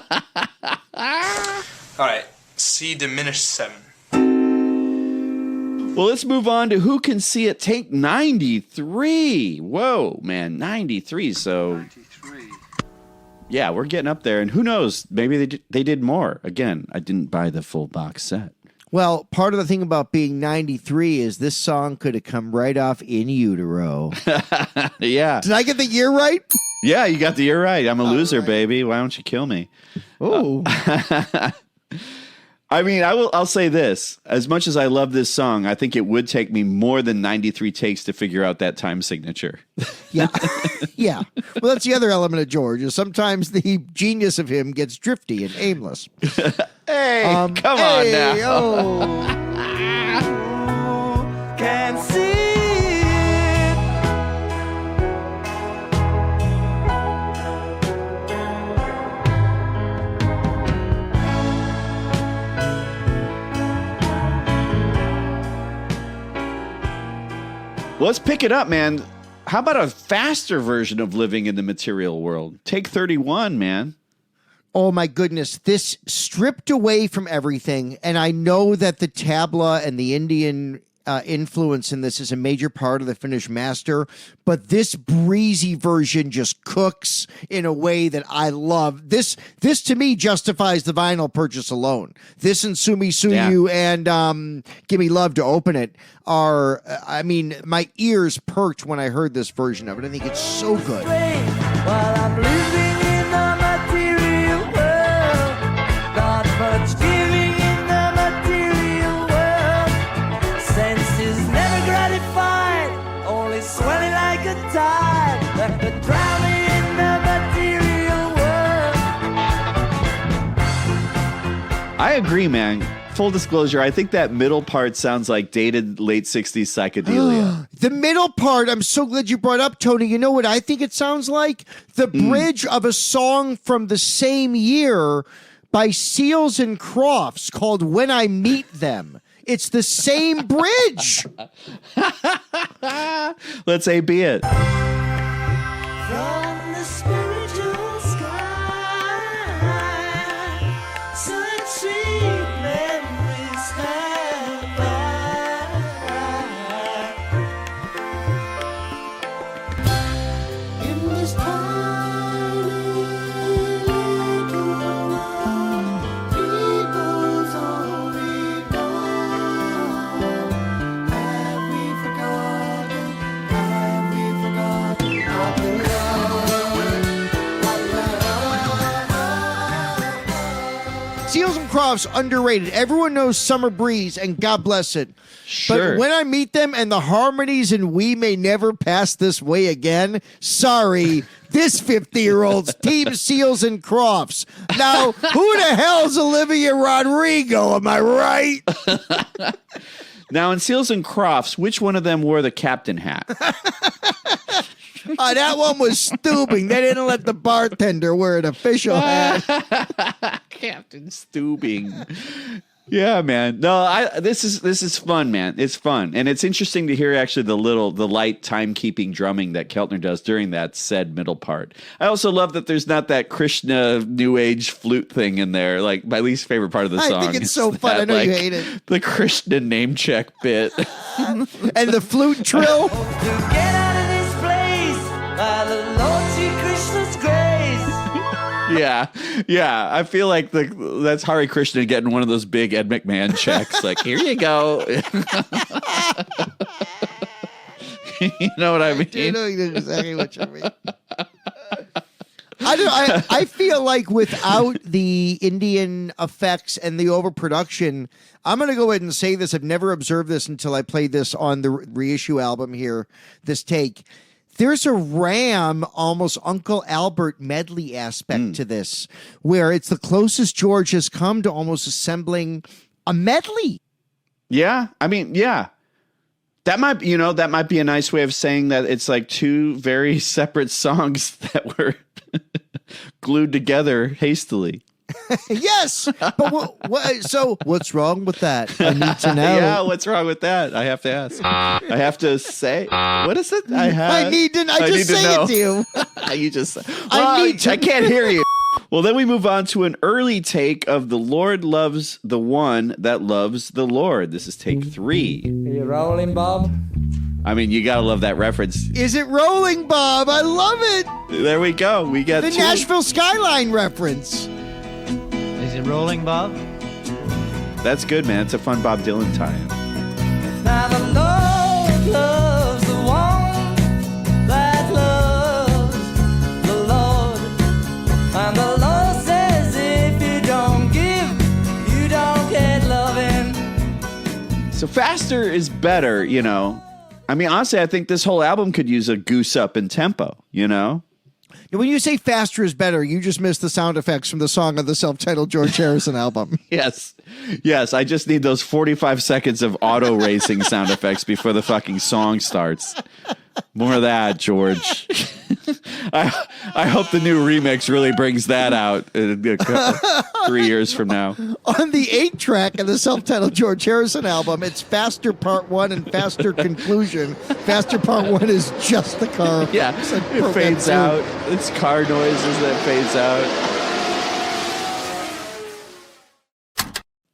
right, C diminished 7. Well, let's move on to Who Can See It Take 93. Whoa, man, 93. So, 93. Yeah, we're getting up there, and who knows? Maybe they did more. Again, I didn't buy the full box set. Well, part of the thing about being 93 is this song could have come right off In Utero. Yeah. Did I get the year right? Yeah, you got the year right. I'm a loser, right. baby. Why don't you kill me? Oh. I mean, I'll say this. As much as I love this song, I think it would take me more than 93 takes to figure out that time signature. Yeah. Yeah. Well, that's the other element of George, is sometimes the genius of him gets drifty and aimless. Hey, come on now. Oh. Can't see it. Let's pick it up, man. How about a faster version of Living in the Material World? Take 31, man. Oh, my goodness. This stripped away from everything, and I know that the tabla and the Indian influence in this is a major part of the finished master, but this breezy version just cooks in a way that I love. This to me justifies the vinyl purchase alone. This and Sumi Suyu and Gimme Love to open it are, I mean, my ears perked when I heard this version of it. I think it's so good. While I'm living in the material world, not much giving in the material world. Senses never gratified, only swelling like a tide, left to drown me in the material world. I agree, man. Full disclosure, I think that middle part sounds like dated late 60s psychedelia. The middle part, I'm so glad you brought up, Tony. You know what I think it sounds like? The bridge of a song from the same year by Seals and Crofts called When I Meet Them. It's the same bridge. Let's A-B it. From the spiritual sky, such sweet memories have I. In this tiny little world, people's only gone. Have we forgotten? Have we forgotten how to Seals and Crofts, underrated. Everyone knows Summer Breeze, and God bless it. Sure. But When I Meet Them and the harmonies and We May Never Pass This Way Again, sorry, this 50-year-old's Team Seals and Crofts. Now, who the hell's Olivia Rodrigo? Am I right? Now, in Seals and Crofts, which one of them wore the captain hat? That one was Stubing. They didn't let the bartender wear an official hat. Captain Stubing. Yeah, man. No, this is fun, man. It's fun. And it's interesting to hear actually the light timekeeping drumming that Keltner does during that said middle part. I also love that there's not that Krishna New Age flute thing in there. Like, my least favorite part of the song. I think it's so fun. I know you hate it. The Krishna name check bit. And the flute trill. To get out of this place by the Lord Sri Krishna's grace. Yeah. I feel like that's Hare Krishna getting one of those big Ed McMahon checks. Like, here you go. You know what I mean? You know exactly what you mean. I feel like without the Indian effects and the overproduction, I'm going to go ahead and say this. I've never observed this until I played this on the reissue album here, this take. There's a Ram, almost Uncle Albert medley aspect to this, where it's the closest George has come to almost assembling a medley. Yeah. I mean, yeah. That might be a nice way of saying that it's like two very separate songs that were glued together hastily. Yes, but so what's wrong with that? I need to know. Yeah, what's wrong with that? I have to ask. I have to say, what is it? I need to say it to you. You just. I can't hear you. Well, then we move on to an early take of "The Lord Loves the One That Loves the Lord." This is take 3. Are you rolling, Bob? I mean, you gotta love that reference. Is it rolling, Bob? I love it. There we go. We got the Nashville Skyline reference. Is it rolling, Bob? That's good, man. It's a fun Bob Dylan tie-in. Now the Lord loves the one that loves the Lord. And the Lord says if you don't give, you don't get loving. So faster is better, you know. I mean, honestly, I think this whole album could use a goose up in tempo, you know? When you say faster is better, you just missed the sound effects from the song of the self-titled George Harrison album. Yes. I just need those 45 seconds of auto racing sound effects before the fucking song starts. More of that, George. I hope the new remix really brings that out 3 years from now. On the 8-track of the self-titled George Harrison album, it's Faster Part 1 and Faster Conclusion. Faster Part 1 is just the car. Yeah, it fades out. It's car noises that fades out.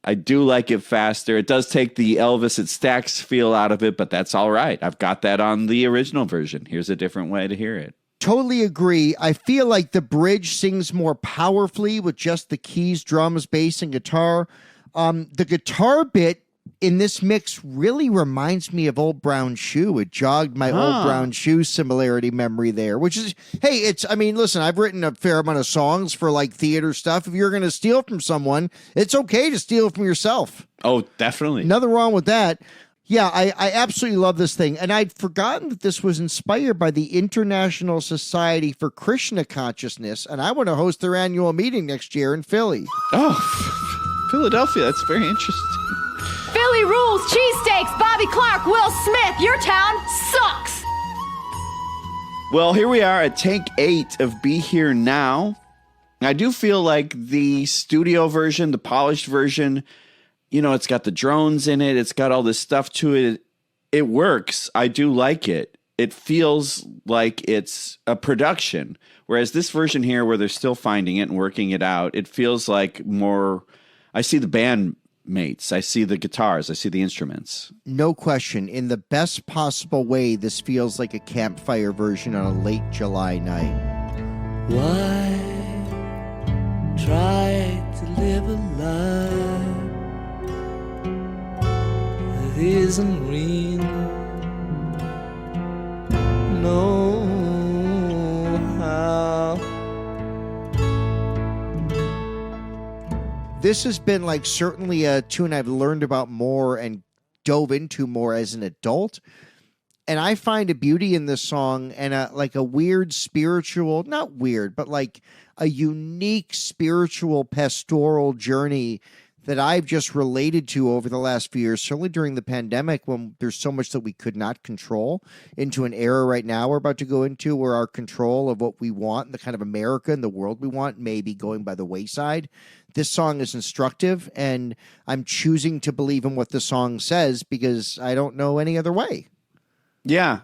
I do like it faster. It does take the Elvis It Stacks feel out of it, but that's all right. I've got that on the original version. Here's a different way to hear it. Totally agree. I feel like the bridge sings more powerfully with just the keys, drums, bass, and guitar. The guitar bit in this mix really reminds me of Old Brown Shoe. It jogged my Old Brown Shoe similarity memory there, which is, hey, listen, I've written a fair amount of songs for like theater stuff. If you're going to steal from someone, it's okay to steal from yourself. Oh, definitely. Nothing wrong with that. Yeah, I absolutely love this thing. And I'd forgotten that this was inspired by the International Society for Krishna Consciousness, and I want to host their annual meeting next year in Philly. Oh, Philadelphia. That's very interesting. Philly rules, cheesesteaks, Bobby Clark, Will Smith. Your town sucks. Well, here we are at take 8 of Be Here Now. I do feel like the studio version, the polished version, you know, it's got the drones in it. It's got all this stuff to it. It works. I do like it. It feels like it's a production. Whereas this version here, where they're still finding it and working it out, it feels like more, I see the bandmates. I see the guitars. I see the instruments. No question. In the best possible way, this feels like a campfire version on a late July night. Why try to live a life that isn't real? No how. This has been like certainly a tune I've learned about more and dove into more as an adult. And I find a beauty in this song and a weird spiritual, not weird, but like a unique spiritual pastoral journey that I've just related to over the last few years, certainly during the pandemic when there's so much that we could not control, into an era right now we're about to go into where our control of what we want, the kind of America and the world we want, may be going by the wayside. This song is instructive, and I'm choosing to believe in what the song says because I don't know any other way. Yeah.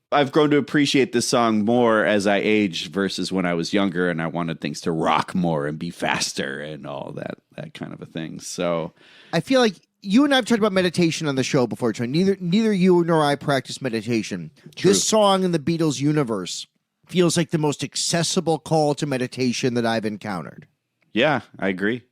I've grown to appreciate this song more as I aged versus when I was younger and I wanted things to rock more and be faster and all that kind of a thing. So I feel like you and I have talked about meditation on the show before, Tony. Neither you nor I practice meditation. True. This song in the Beatles universe feels like the most accessible call to meditation that I've encountered. Yeah, I agree.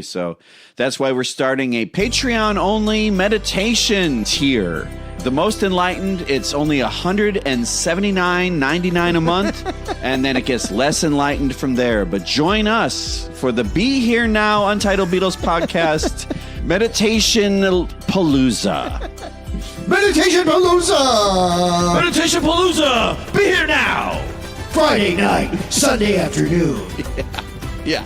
So that's why we're starting a Patreon-only meditation tier. The most enlightened, it's only $179.99 a month, and then it gets less enlightened from there. But join us for the Be Here Now Untitled Beatles podcast, Meditation Palooza. Meditation Palooza! Meditation Palooza! Be here now! Friday night, Sunday afternoon. Yeah.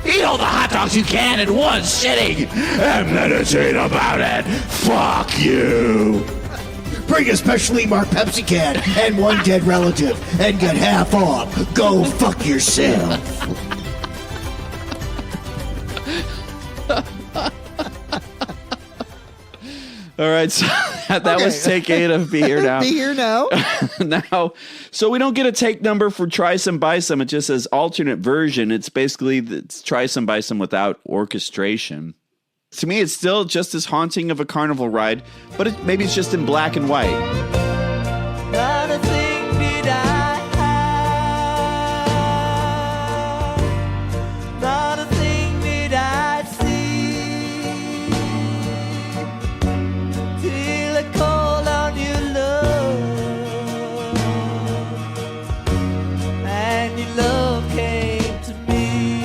Eat all the hot dogs you can in one sitting and meditate about it. Fuck you. Bring a specially marked Pepsi can and one dead relative and get half off. Go fuck yourself. All right, so that was take 8 of Be Here Now. Be Here Now. Now, so we don't get a take number for Try Some Buy Some. It just says alternate version. It's basically Try Some Buy Some without orchestration. To me, it's still just as haunting of a carnival ride, but maybe it's just in black and white. Not a thing did I have, not a thing did I see, till I called on your love, and your love came to me.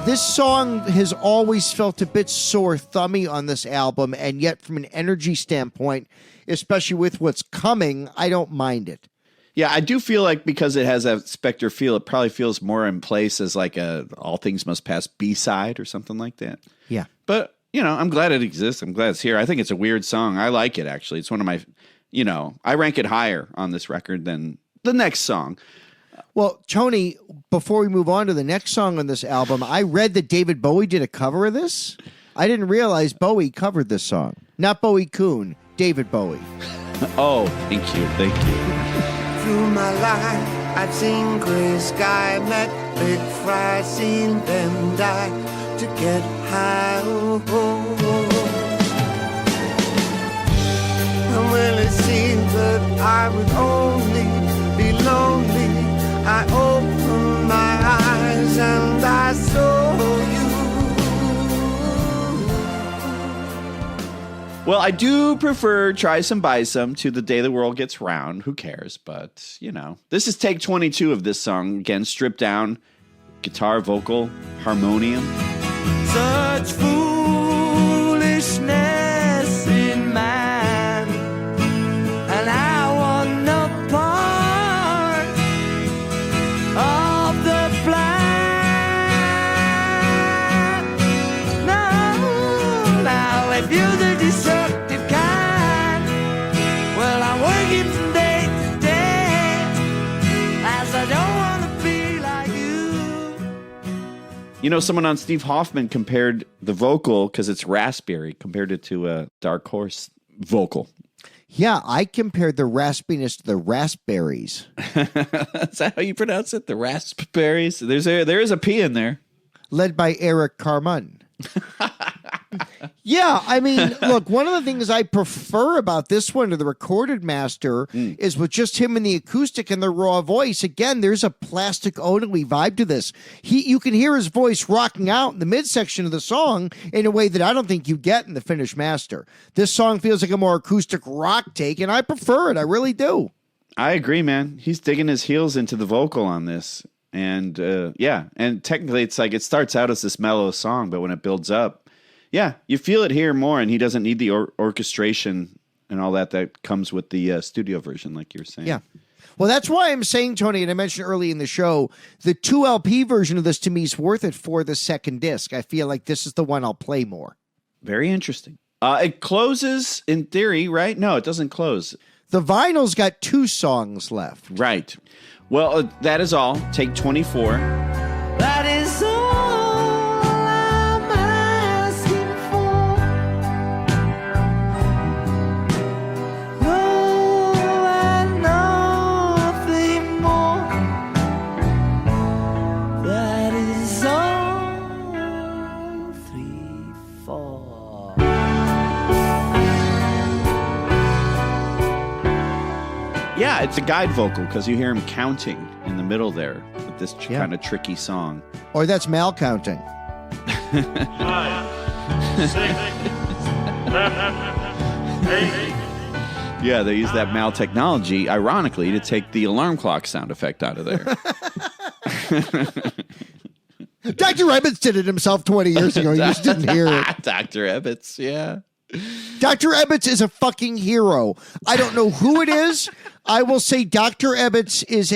This song has always felt a bit sore thummy on this album, and yet from an energy standpoint, especially with what's coming, I don't mind it. Yeah, I do feel like because it has that Spectre feel, it probably feels more in place as like a All Things Must Pass B-side or something like that. Yeah. But, I'm glad it exists. I'm glad it's here. I think it's a weird song. I like it, actually. It's one of my, I rank it higher on this record than the next song. Well, Tony, before we move on to the next song on this album, I read that David Bowie did a cover of this. I didn't realize Bowie covered this song. Not Bowie Kuhn, David Bowie. Oh, thank you. Through my life, I've seen gray sky, met big fry, seen them die to get high. Oh, oh, oh. And when it seemed that I would only be lonely, I opened my eyes and I saw you. Well, I do prefer Try Some Buy Some to The Day the World Gets Round. Who cares? But, This is take 22 of this song. Again, stripped down. Guitar, vocal, harmonium. Such foolishness in man, and I want no part of the plan. Now, if you're the destructive kind, well, I'm working from day to day, as I don't want to be like you. Someone on Steve Hoffman compared the vocal, because it's raspberry, compared it to a Dark Horse vocal. Yeah, I compared the raspiness to the raspberries. Is that how you pronounce it? The raspberries? There is a P in there. Led by Eric Carman. Yeah, I mean, look, one of the things I prefer about this one to the recorded master is with just him and the acoustic and the raw voice. Again, there's a Plastic Ono-y vibe to this. You can hear his voice rocking out in the midsection of the song in a way that I don't think you get in the finished master. This song feels like a more acoustic rock take, and I prefer it. I really do. I agree, man. He's digging his heels into the vocal on this. And and technically it's like it starts out as this mellow song, but when it builds up, you feel it here more, and he doesn't need the orchestration and all that comes with the studio version, like you were saying. Yeah. Well, that's why I'm saying, Tony, and I mentioned early in the show, the 2 LP version of this to me is worth it for the second disc. I feel like this is the one I'll play more. Very interesting. It closes in theory, right? No, it doesn't close. The vinyl's got 2 songs left. Right. Well, that is all. Take 24. That is all I'm asking for. No, and nothing more. That is all 3, 4. Yeah, it's a guide vocal because you hear him counting in the middle there with this kind of tricky song. Or that's Mal counting. 5, 6, 7, 8. Yeah, they use that Mal technology, ironically, to take the alarm clock sound effect out of there. Dr. Ebbets did it himself 20 years ago. You just didn't hear it. Dr. Ebbets, yeah. Dr. Ebbets is a fucking hero. I don't know who it is. I will say Dr. Ebbets is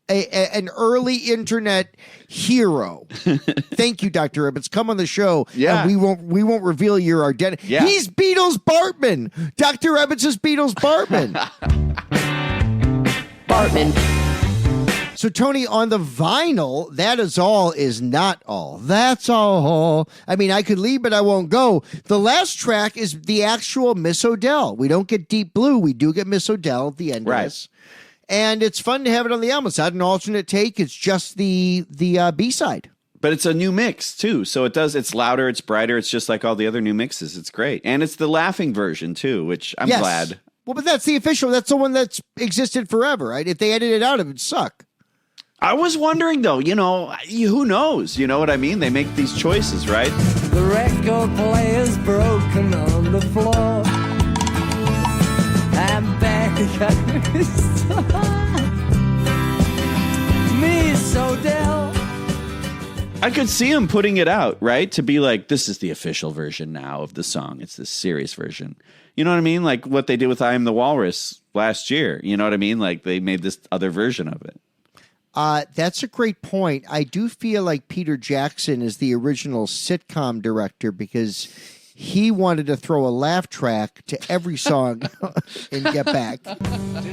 an early internet hero. Thank you, Dr. Ebbets. Come on the show. Yeah. And we won't reveal your identity. Yeah. He's Beatles Bartman. Dr. Ebbets is Beatles Bartman. Bartman. So, Tony, on the vinyl, That Is All is not all. That's all. I mean, I could leave, but I won't go. The last track is the actual Miss Odell. We don't get Deep Blue. We do get Miss Odell at the end of this. And it's fun to have it on the album. It's not an alternate take. It's just the B-side. But it's a new mix, too. So it's louder, it's brighter. It's just like all the other new mixes. It's great. And it's the laughing version, too, which I'm glad. Well, but that's the official. That's the one that's existed forever, right? If they edited it out, it would suck. I was wondering, though, who knows? You know what I mean? They make these choices, right? The record player's broken on the floor. I'm back again. Miss Odell. I could see him putting it out, right? To be like, this is the official version now of the song. It's the serious version. You know what I mean? Like what they did with I Am the Walrus last year. You know what I mean? Like they made this other version of it. That's a great point. I do feel like Peter Jackson is the original sitcom director because he wanted to throw a laugh track to every song in Get Back. Tis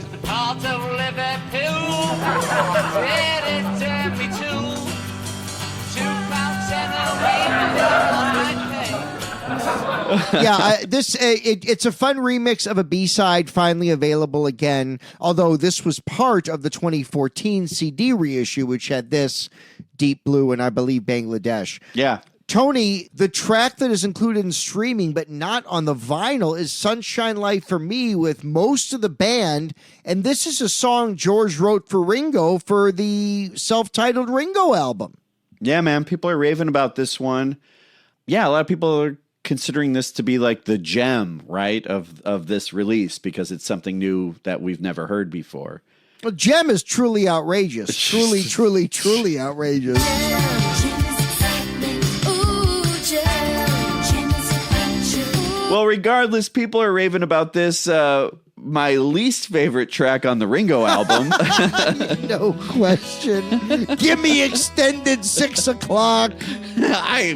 the part of Liverpool. Ready to me too. 2 pounds and a Yeah, it's a fun remix of a B-side finally available again, although this was part of the 2014 CD reissue, which had this, Deep Blue, and I believe Bangladesh. Yeah. Tony, the track that is included in streaming but not on the vinyl is Sunshine Light for Me with most of the band, and this is a song George wrote for Ringo for the self-titled Ringo album. Yeah, man, people are raving about this one. Yeah, a lot of people are considering this to be like the gem, right, of this release because it's something new that we've never heard before. Well, gem is truly outrageous. Truly, truly, truly outrageous. Well, regardless, people are raving about this. My least favorite track on the Ringo album. No question. Give me extended 6 o'clock.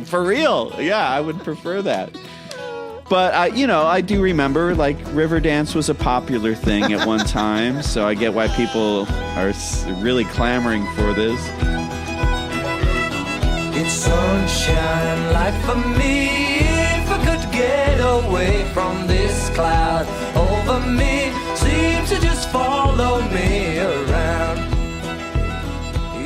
For real. Yeah, I would prefer that. But, I do remember, like, Riverdance was a popular thing at one time, so I get why people are really clamoring for this. It's sunshine light for me. If I could get away from this cloud over me, seems to just follow me around.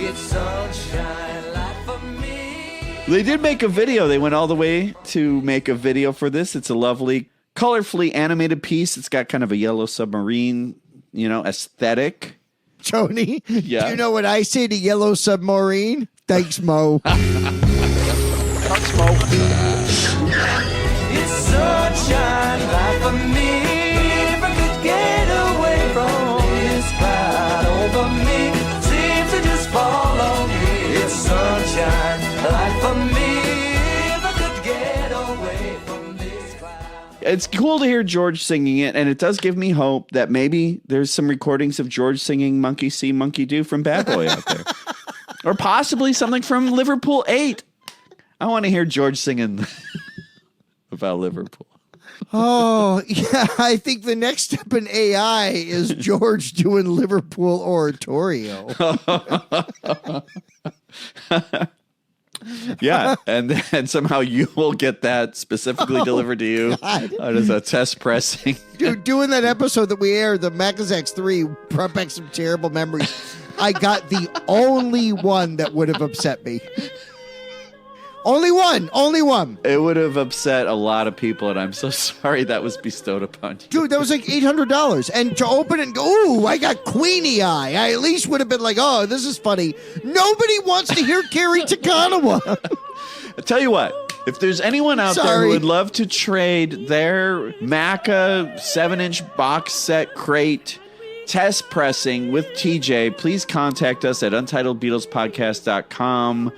It's sunshine light for me. They did make a video. They went all the way to make a video for this. It's a lovely, colorfully animated piece. It's got kind of a Yellow Submarine, aesthetic. Tony, yeah. You know what I say to Yellow Submarine? Thanks, Mo. Thanks, Mo. It's sunshine light for me. If I could get away from this cloud over me, seems to just follow me. It's sunshine light for me. If I could get away from this cloud. it's cool to hear George singing it, and it does give me hope that maybe there's some recordings of George singing Monkey See, Monkey Do from Bad Boy out there. Or possibly something from Liverpool 8. I want to hear George singing about Liverpool. Oh, yeah, I think the next step in AI is George doing Liverpool oratorio. Yeah, and then somehow you will get that specifically delivered to you as a test pressing. Dude, doing that episode that we aired, the Macazax 3, brought back some terrible memories. I got the only one that would have upset me. Only one. It would have upset a lot of people, and I'm so sorry that was bestowed upon you. Dude, that was like $800. And to open it and go, ooh, I got Queenie Eye. I at least would have been like, oh, this is funny. Nobody wants to hear Carrie Takanawa. I'll tell you what. If there's anyone out there who would love to trade their Maca 7-inch box set crate test pressing with TJ, please contact us at untitledbeatlespodcast.com.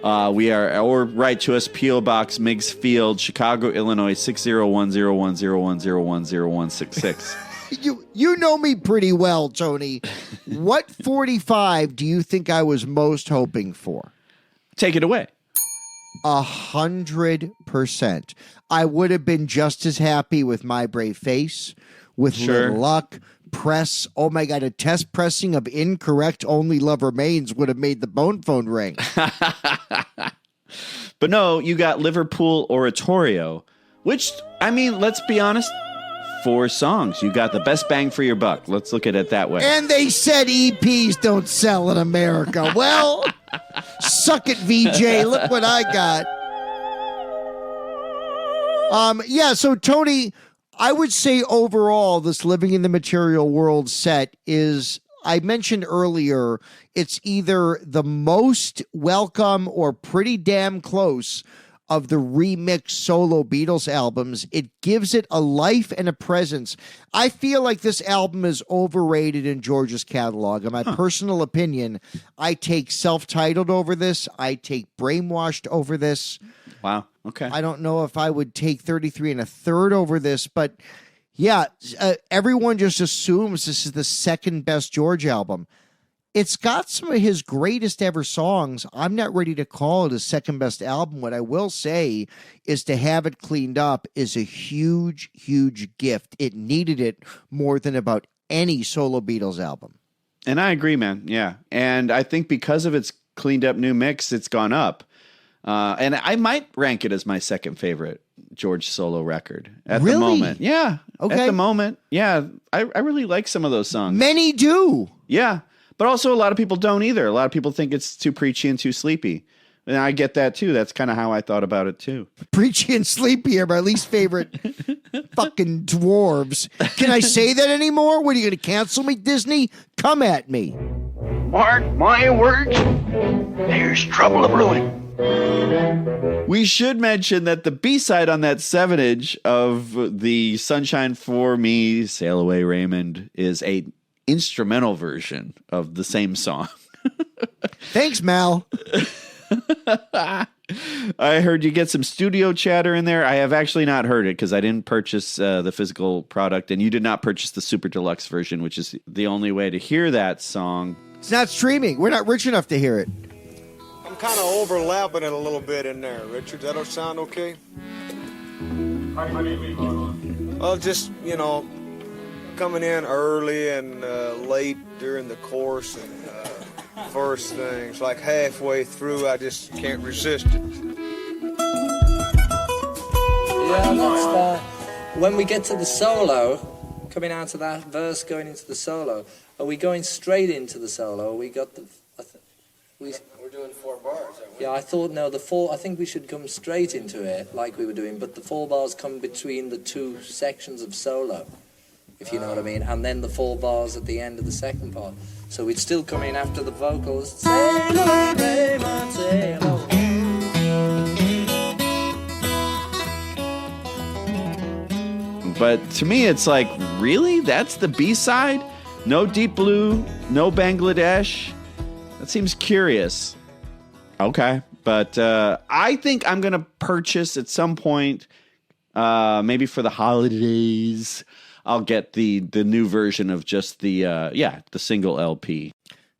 Or write to us, P.O. Box, Meigs Field, Chicago, Illinois, 60101010166. You know me pretty well, Tony. What 45 do you think I was most hoping for? Take it away. 100%. I would have been just as happy with My Brave Face, with Little Luck, Press. Oh my God, a test pressing of Incorrect Only Love Remains would have made the bone phone ring. But no, you got Liverpool Oratorio, which, I mean, let's be honest, 4 songs. You got the best bang for your buck. Let's look at it that way. And they said EPs don't sell in America. Well, suck it, VJ. Look what I got. Yeah, so Tony, I would say overall, this Living in the Material World set is, I mentioned earlier, it's either the most welcome or pretty damn close of the remixed solo Beatles albums. It gives it a life and a presence. I feel like this album is overrated in George's catalog. In my personal opinion, I take Self-Titled over this. I take Brainwashed over this. Wow. Okay. I don't know if I would take 33 1/3 over this, but yeah, everyone just assumes this is the second best George album. It's got some of his greatest ever songs. I'm not ready to call it his second best album. What I will say is to have it cleaned up is a huge, huge gift. It needed it more than about any solo Beatles album. And I agree, man. Yeah. And I think because of its cleaned up new mix, it's gone up. And I might rank it as my second favorite George solo record at the moment. Yeah. Okay. At the moment. Yeah. I really like some of those songs. Many do. Yeah. But also a lot of people don't either. A lot of people think it's too preachy and too sleepy. And I get that too. That's kind of how I thought about it too. Preachy and sleepy are my least favorite fucking dwarves. Can I say that anymore? What, are you going to cancel me, Disney? Come at me. Mark my words, there's trouble brewing. We should mention that the B-side on that 7-inch of the Sunshine for Me, Sail Away Raymond is a instrumental version of the same song. Thanks, Mal. I heard you get some studio chatter in there. I have actually not heard it because I didn't purchase the physical product, and you did not purchase the Super Deluxe version, which is the only way to hear that song. It's not streaming. We're not rich enough to hear it. I'm kind of overlapping it a little bit in there, Richard. That'll sound okay? Well, just, coming in early and late during the course and first things, like halfway through, I just can't resist it. Yeah, let's start. When we get to the solo, coming out of that verse, going into the solo, are we going straight into the solo? We got the... We're doing 4 bars, aren't we? Yeah, I think we should come straight into it, like we were doing, but the 4 bars come between the 2 sections of solo, if you know what I mean, and then the 4 bars at the end of the second part. So we'd still come in after the vocals. Sail away, Raymond, sail away. But to me, it's like, really? That's the B-side? No Deep Blue, no Bangladesh? That seems curious. Okay. But I think I'm going to purchase at some point Maybe for the holidays, I'll get the new version of just the single LP.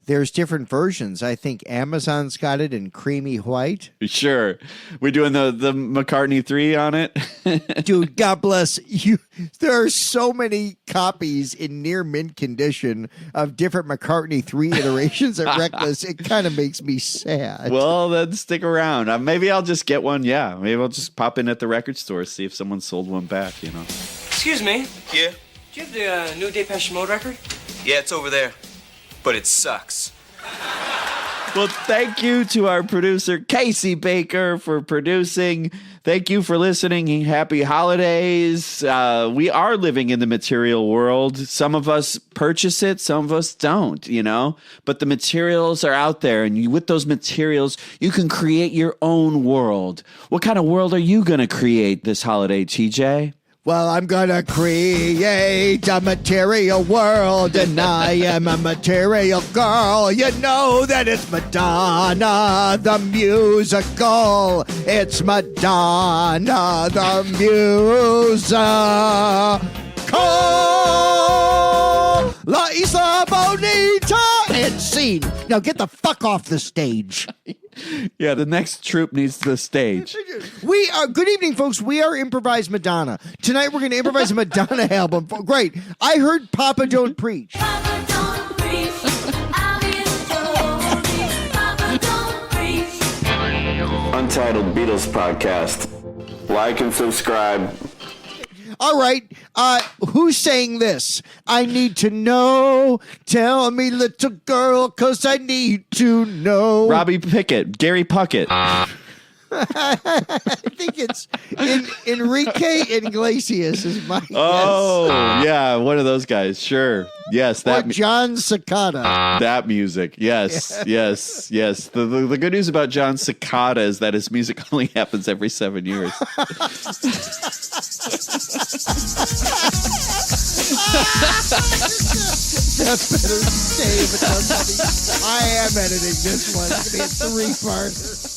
There's different versions. I think Amazon's got it in creamy white. Sure. We're doing the McCartney 3 on it. Dude, God bless you. There are so many copies in near mint condition of different McCartney 3 iterations of Reckless. It kind of makes me sad. Well, then stick around. Maybe I'll just get one. Yeah. Maybe I'll just pop in at the record store, see if someone sold one back, Excuse me. Yeah? Do you have the new Depeche Mode record? Yeah, it's over there. But it sucks. Well, thank you to our producer, Casey Baker, for producing. Thank you for listening. Happy holidays. We are living in the material world. Some of us purchase it. Some of us don't, But the materials are out there. And with those materials, you can create your own world. What kind of world are you going to create this holiday, TJ? Well, I'm gonna create a material world, and I am a material girl. You know that it's Madonna, the musical. It's Madonna, the musical. La Isla Bonita and scene. Now get the fuck off the stage. Yeah, the next troupe needs the stage. We are, good evening, folks. We are Improvised Madonna. Tonight we're going to improvise a Madonna album. Great. I heard Papa Don't Preach. Papa don't preach. I'll be Papa don't preach. Untitled Beatles Podcast. Like and subscribe. All right. Who's saying this? I need to know. Tell me, little girl, because I need to know. Robbie Pickett, Gary Puckett. I think it's Enrique Iglesias is my guess. Yeah, one of those guys. Sure. Yes. Or John Cicada. That music. Yes. Yes. The good news about John Cicada is that his music only happens every 7 years. That better stay, but I am editing this one. It's going to be a 3-parter.